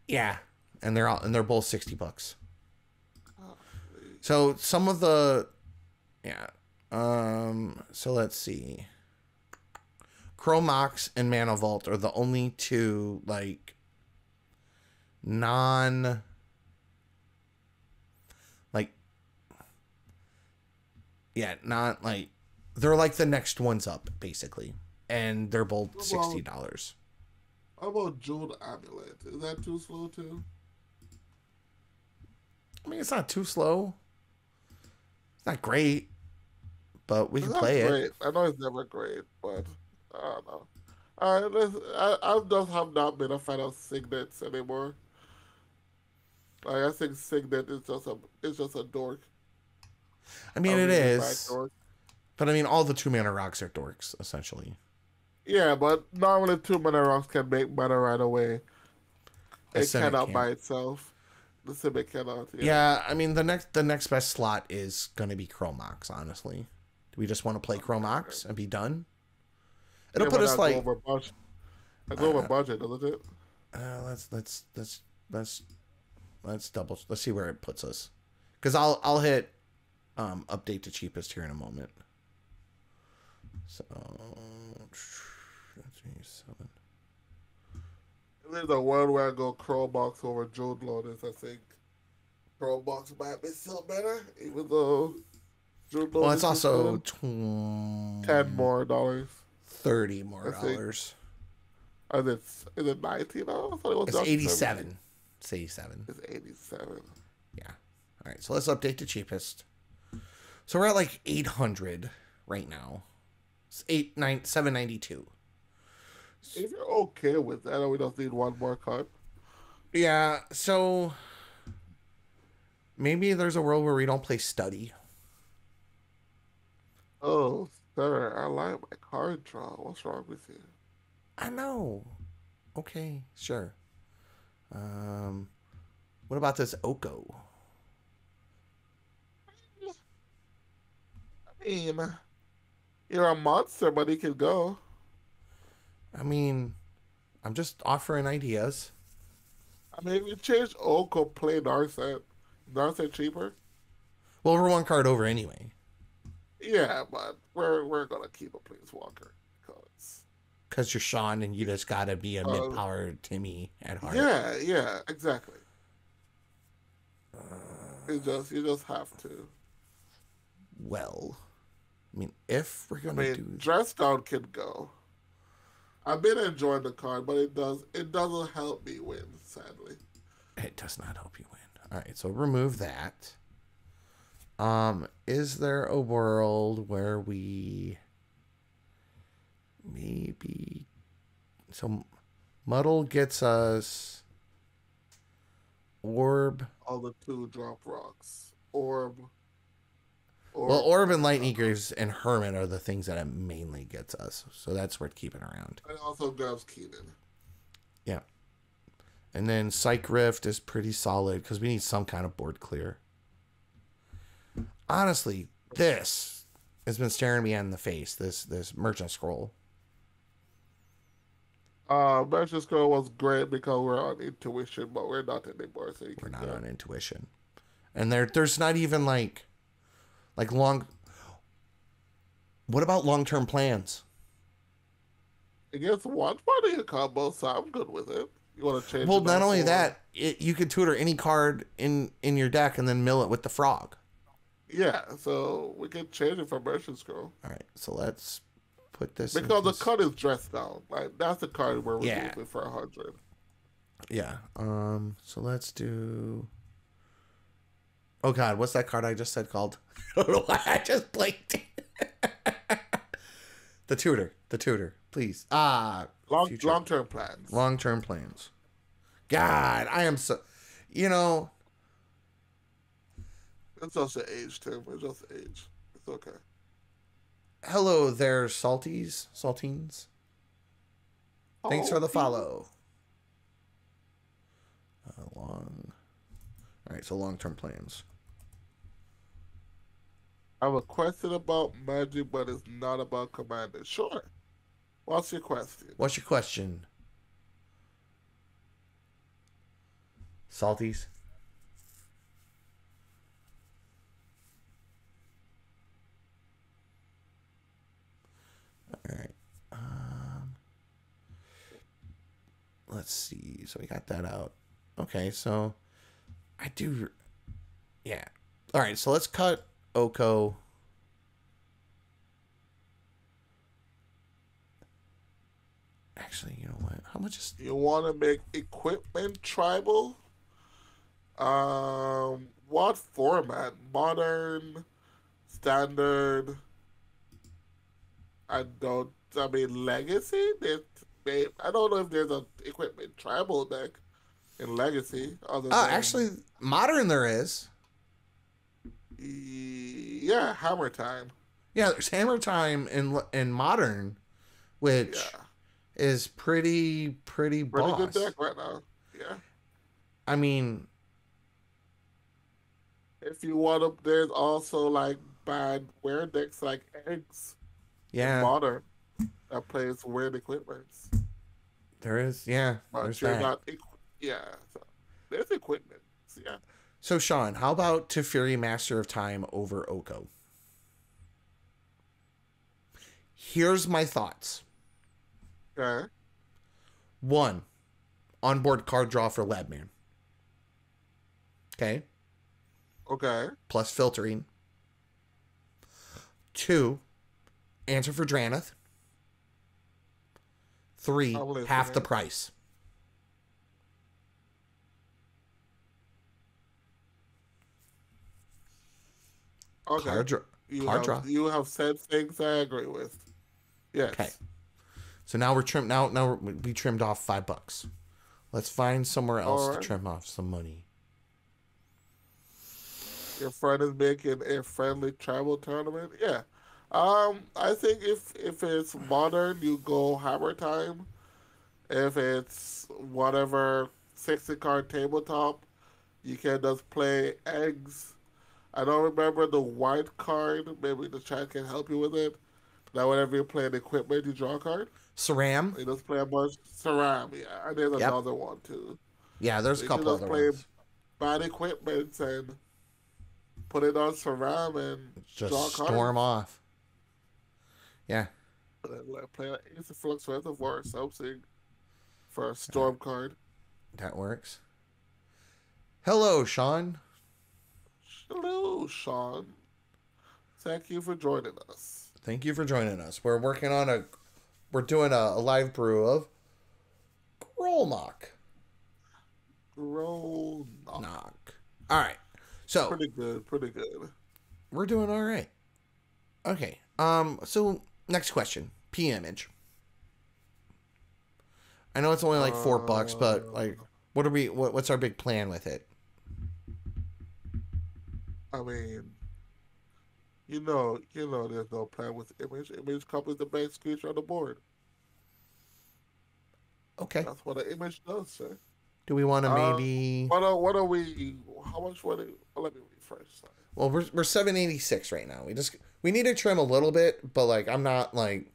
Yeah, and they're both $60. So some of the, yeah. So let's see. Chromox and Mana Vault are the only 2 like not like they're like the next ones up basically. and they're both How about, $60. how about June Amulet? Is that too slow too? I mean, it's not too slow. It's not great, but we It's can not play it. great. I know it's never great, but I don't know. I just have not been a fan of signets anymore. Like I think signet is just a dork. I mean, A it really bad is, dork. but I mean, all the 2 mana rocks are dorks essentially. Yeah, but normally two mana rocks can make mana right away. A It Simic cannot can't. by itself. The Simic cannot, yeah. Yeah, I mean, the next best slot is gonna be Chromox. Honestly, do we just want to play Chromox and be done? It'll Yeah, put but us I go like, over budget. I go over uh, budget, doesn't it? let's let's see where it puts us, because I'll hit update to cheapest here in a moment. So 7. There's a one where I go Chromebox over Jode Lotus, I think. Chromebox might be still better, even though Jode Well, it's Lotus is also better. $10 more dollars, $30 more I think. dollars. Is it 19 now? I thought it was It's just 87. It's 87. It's 87. Yeah. All right. So let's update to cheapest. So we're at like 800 right now. It's 792. If you're okay with that, we don't need one more card. Yeah. So maybe there's a world where we don't play study. Oh, sir, I like my card draw. What's wrong with you? I know. Okay. Sure. What about this Oko? I mean, you're a monster, but he can go. I mean, I'm just offering ideas. I mean, if you change Oko, play Narset. Narset cheaper? Well, we're one card over anyway. Yeah, but we're gonna keep a Planeswalker Because you're Sean and you just gotta be a uh, mid-power Timmy at heart. yeah, exactly. You just have to. Well, I mean, if we're I gonna mean, do, Dress Down can go. I've been enjoying the card, but it doesn't help me win, sadly. it does not help you win. All right, so remove that. Is there a world where we maybe, so Muddle gets us Orb. All the 2-drop rocks. Orb. Well, Orb and Lightning Greaves and Hermit are the things that it mainly gets us, so that's worth keeping around. And also grabs Keenan. Yeah. And then Psych Rift is pretty solid because we need some kind of board clear. Honestly, this has been staring me in the face, this Merchant Scroll. Merchant Scroll was great because we're on Intuition, but we're not anymore, so We're not on Intuition. And there's not even like long. What about long-term plans? It gets one part of your combo, so I'm good with it. You want to change Well, it not up only for- that, you could tutor any card in your deck and then mill it with the frog. Yeah, so we can change it for Merchant Scroll. All right, so let's put this Because the card is dressed down. Like, that's the card we're Yeah. removing for 100. Yeah. So let's do. Oh God, what's that card I just said called? I don't know why I just blanked. The tutor, please. Long-term plans. Long-term plans. God, I am so. You know. It's just the age, Tim. It's just age. It's okay. Hello there, saltines. Thanks for the follow. All right, so long-term plans. I have a question about Magic, but it's not about Commander. Sure. What's your question? What's your question? Salties? All right. Let's see. So we got that out. Okay, so I do. Yeah. All right, so let's cut Oko. Actually, you know what? How much is? You want to make equipment tribal? What format? Modern, standard. I don't. I mean, legacy. I don't know if there's a equipment tribal deck in legacy other than Actually, modern there is. yeah, Hammer Time. Yeah, there's Hammer Time in modern, which Yeah, is pretty pretty good boss. deck right now. Yeah. I mean, If you want to, there's also like bad weird decks like eggs in yeah, modern that plays weird equipments, there is. Yeah, but there's you're that. not. Yeah, so there's equipment. Yeah. So Sean, how about Teferi Master of Time over Oko? Here's my thoughts. Okay. One, onboard card draw for Labman. Okay. Okay. Plus filtering. Two, answer for Dranath. Three, I'm half the listening. price. Okay. Card draw. You Card have draw. you have said things I agree with. Okay. Yes. So now we're trimmed. Now we trimmed off $5. Let's find somewhere else All to right. trim off some money. Your friend is making a friendly travel tournament. Yeah. I think if it's modern, you go Hammer Time. If it's whatever 60 card tabletop, you can just play eggs. I don't remember the white card. Maybe the chat can help you with it. That whenever you play an equipment, you draw a card. Saram. You just play a bunch. Saram, yeah. And there's Yep. another one too. Yeah, there's So a you can couple just other play ones. bad equipment and put it on Saram and Just draw storm cards. off. Yeah. And then like, play an Instant Flux Reservoir or something for a Uh, Storm card. that works. Hello, Sean. Hello, Sean. Thank you for joining us. Thank you for joining us. We're doing a live brew of Grolnok. Grolnok. Knock. All right. So Pretty good, pretty good. we're doing all right. Okay. So next question. P image. I know it's only like $4, but like, what's our big plan with it? I mean, there's no plan with image. Image comes with the base creature on the board. Okay. That's what an image does, sir. Do we want to Uh, maybe? what are we? How much? Let me refresh. Sorry. Well, we're 786 right now. We need to trim a little bit, but like I'm not like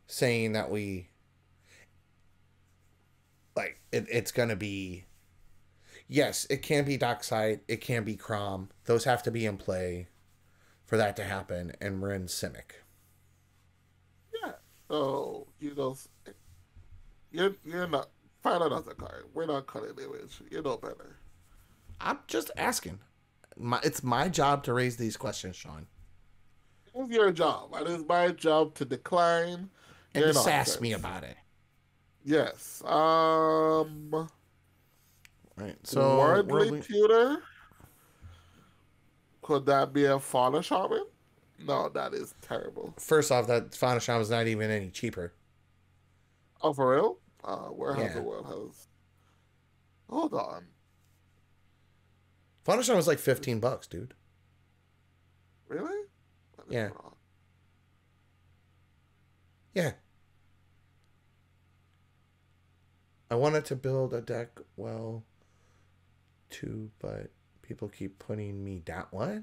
saying that we like it's gonna be. Yes, it can be Dockside. It can be Crom. Those have to be in play for that to happen, and we're in Simic. Yeah. So you're not find another card. We're not cutting image. You know better. I'm just asking. It's my job to raise these questions, Sean, It's your job. It is my job to decline and your to sass me nonsense. about it. Yes. Right. So Wordly tutor. Could that be a fauna shaman? No, that is terrible. first off, that Fauna Shaman is not even any cheaper. Oh, for real? Where has the Yeah, world has? Hold on. Fauna Shaman was like $15, dude. Really? That is Yeah, wrong. yeah. I wanted to build a deck well, too, but people keep putting me down. What?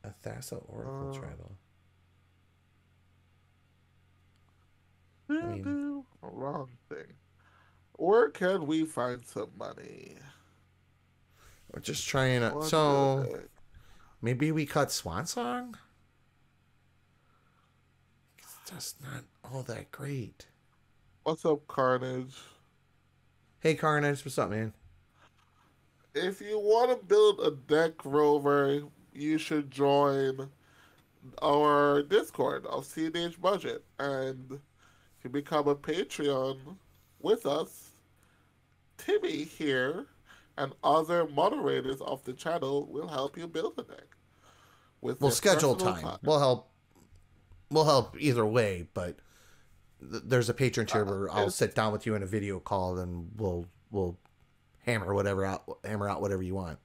A Thassa Oracle Uh, Tribal. I do, mean, do. Wrong thing. Where can we find some money? we're just trying to. What the So heck? maybe we cut Swan Song. It's just not all that great. What's up, Carnage? Hey, Carnage, what's up, man? If you want to build a deck rover, you should join our Discord of cEDH Budget, and if you become a Patreon with us, Timmy here and other moderators of the channel will help you build a deck with We'll their schedule personal time. time. We'll help. We'll help either way, but there's a patron tier where I'll It's, sit down with you in a video call, and we'll hammer out whatever you want.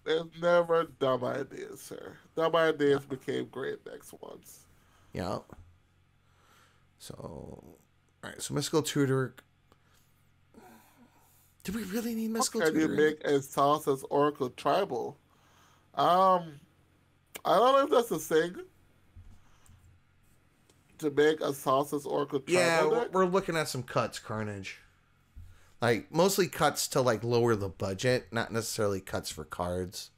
there's never dumb ideas, sir. Dumb Yeah. ideas became great decks once. Yeah. So, all right. So mystical tutor. Do we really need How mystical can you tutor? make a Salsa's Oracle Tribal? Um, I don't know if that's a thing to make a Salsa's Oracle Yeah, Tribal deck. we're looking at some cuts, Carnage. Like mostly cuts to like lower the budget, not necessarily cuts for cards.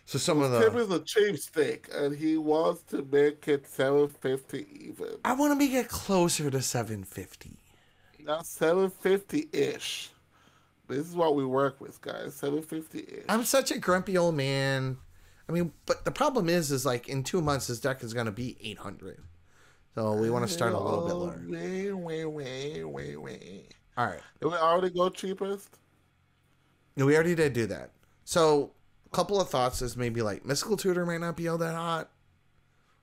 So some of Tim the is a cheapskate, and he wants to make it 750 even. I want to make it closer to 750. Not 750 ish. This is what we work with, guys. 750 ish. I'm such a grumpy old man. I mean, but the problem is like in 2 months this deck is going to be 800. So we want to start a little bit lower. Wait. All right. Did we already go cheapest? No, we already did do that. So a couple of thoughts is maybe like mystical tutor might not be all that hot.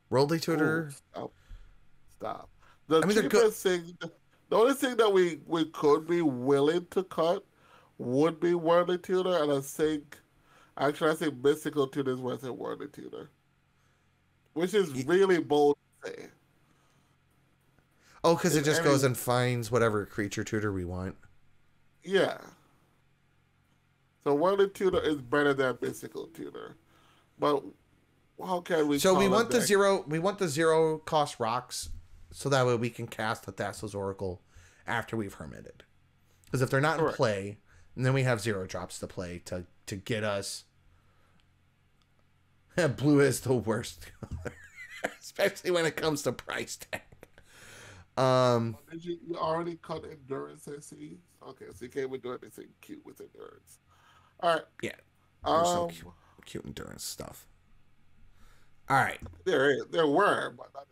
Worldly tutor. Ooh, stop. The I mean, they're good. cheapest thing, the only thing that we could be willing to cut would be Worldly Tutor, and I think Mystical Tutor is worth a Worldly Tutor, which is really bold to say. Oh, because it just Any- goes and finds whatever creature tutor we want. Yeah. So Worldly Tutor is better than Mystical Tutor, but how can we? So we call a want the deck- zero. We want the zero cost rocks, so that way we can cast the Thassa's Oracle after we've hermited. Because if they're not in Correct. play, and then we have 0 drops to play to get us. Blue is the worst, especially when it comes to price tag. Did you already cut endurance? I see. Okay, so you can't even do anything cute with endurance. All right. Yeah, there's some Um, cute endurance stuff. All right, there were, but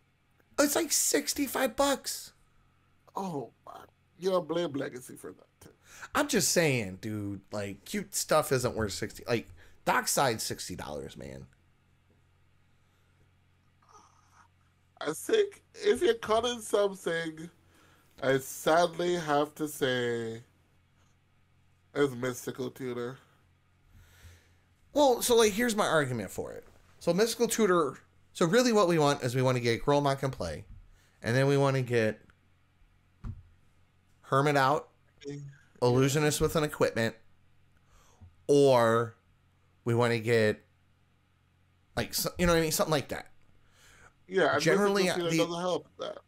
it's like $65. oh my, you don't blame Legacy for that too. I'm just saying, dude. Like, cute stuff isn't worth 60. Like, Dockside $60, man. I think if you're cutting something, I sadly have to say, it's Mystical Tutor. Well, so like, here's my argument for it. So mystical tutor. So really, what we want is we want to get Grolnok in play, and then we want to get Hermit out, Illusionist with an equipment, or we want to get like you know what I mean, something like that. Yeah, and Generally, Mystical Tutor doesn't help that.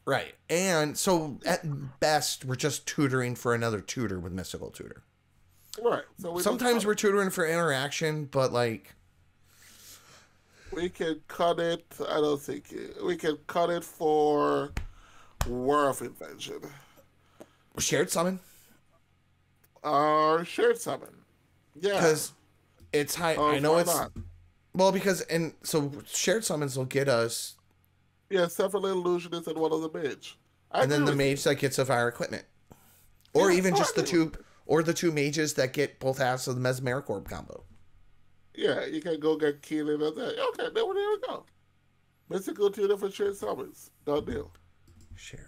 Right. And so at best, we're just tutoring for another tutor with mystical tutor. Right. So Sometimes we're tutoring for interaction, but like we can cut it. I don't think we can cut it for War of Invention. shared summon. Or Shared Summon. Yeah. Because it's high. Oh, I know why it's not? well because and so shared summons will get us, Yeah, several illusionists and one of the mage. and then the mage that gets of our equipment, or Yeah, even no, just I the agree two, or the two mages that get both halves of the mesmeric orb combo. Yeah, you can go get Keelan and that. Okay, there we go. Mystical Tutor for Shared Summons. Done deal. Shared.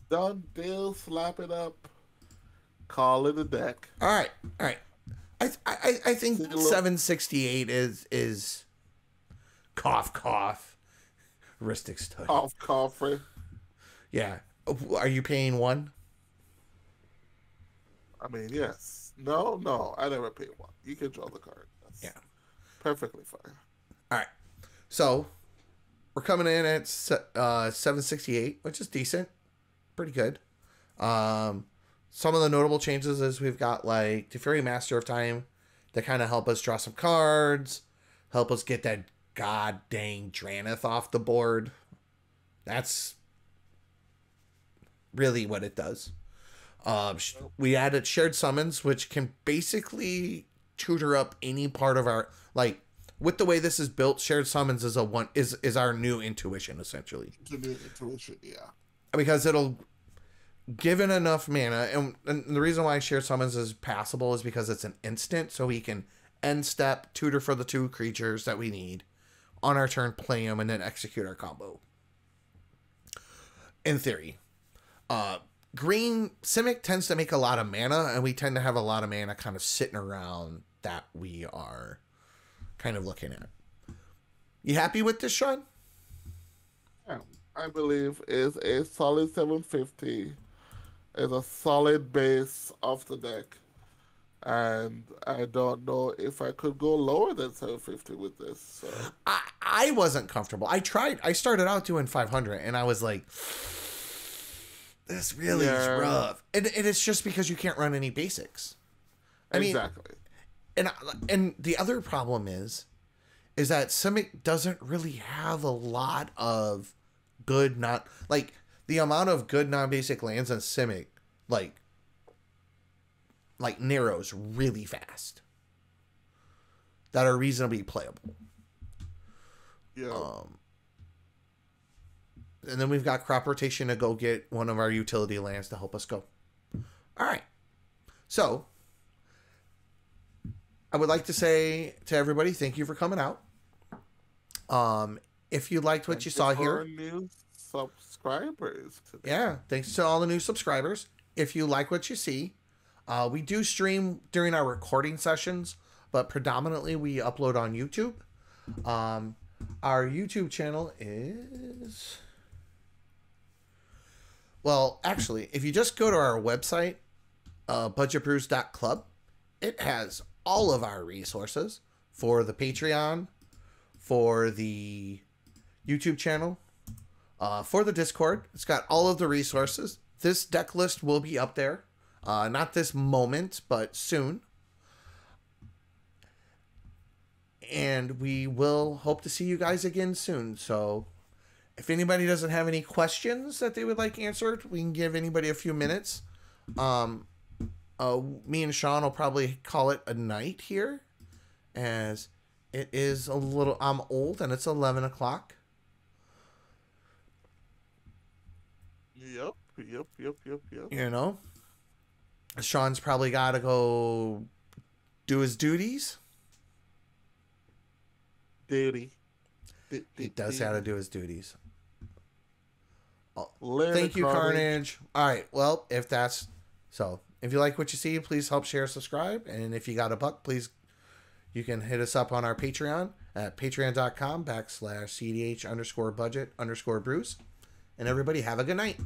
Done deal. Slap it up. Call it a deck. All right. I think See, look. 768 is cough. Ristic study. Off coffee. Yeah. Are you paying one? I mean, yes. No. I never pay one. You can draw the card. That's Yeah. perfectly fine. All right. So we're coming in at 768, which is decent. Pretty good. Some of the notable changes is we've got like Teferi Master of Time to kind of help us draw some cards, help us get that god dang Draneth off the board. That's really what it does. We added shared summons, which can basically tutor up any part of our, like, with the way this is built, shared summons is is our new intuition, essentially. The new intuition, yeah. Because it'll, given enough mana, and the reason why shared summons is passable is because it's an instant, so we can end step, tutor for the 2 creatures that we need on our turn, play them, and then execute our combo. In theory. Green Simic tends to make a lot of mana, and we tend to have a lot of mana kind of sitting around that we are kind of looking at. You happy with this, Sean? Yeah, I believe is a solid 750. Is a solid base of the deck. And I don't know if I could go lower than 750 with this. So. I wasn't comfortable. I tried. I started out doing 500, and I was like, this really is rough. And it's just because you can't run any basics. I mean, exactly. And the other problem is that Simic doesn't really have a lot of good like the amount of good non-basic lands in Simic like narrows really fast that are reasonably playable. Yeah. And then we've got crop rotation to go get one of our utility lands to help us go. All right. So I would like to say to everybody, thank you for coming out. If you liked what you saw here, new subscribers today. Yeah, thanks to all the new subscribers. If you like what you see, we do stream during our recording sessions, but predominantly we upload on YouTube. Our YouTube channel is... Well, actually, if you just go to our website, budgetbrews.club, it has all of our resources for the Patreon, for the YouTube channel, for the Discord. It's got all of the resources. This deck list will be up there. Not this moment, but soon. And we will hope to see you guys again soon. So if anybody doesn't have any questions that they would like answered, we can give anybody a few minutes. Me and Sean will probably call it a night here, as it is a little... I'm old, and it's 11 o'clock. Yep. You know? Sean's probably got to go do his duties. He does have to do his duties. Later, thank you, Carnage. All right. Well, if you like what you see, please help share, subscribe. And if you got a buck, please, you can hit us up on our Patreon at patreon.com/cEDH_budget_brews. And everybody have a good night.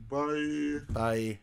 Bye. Bye.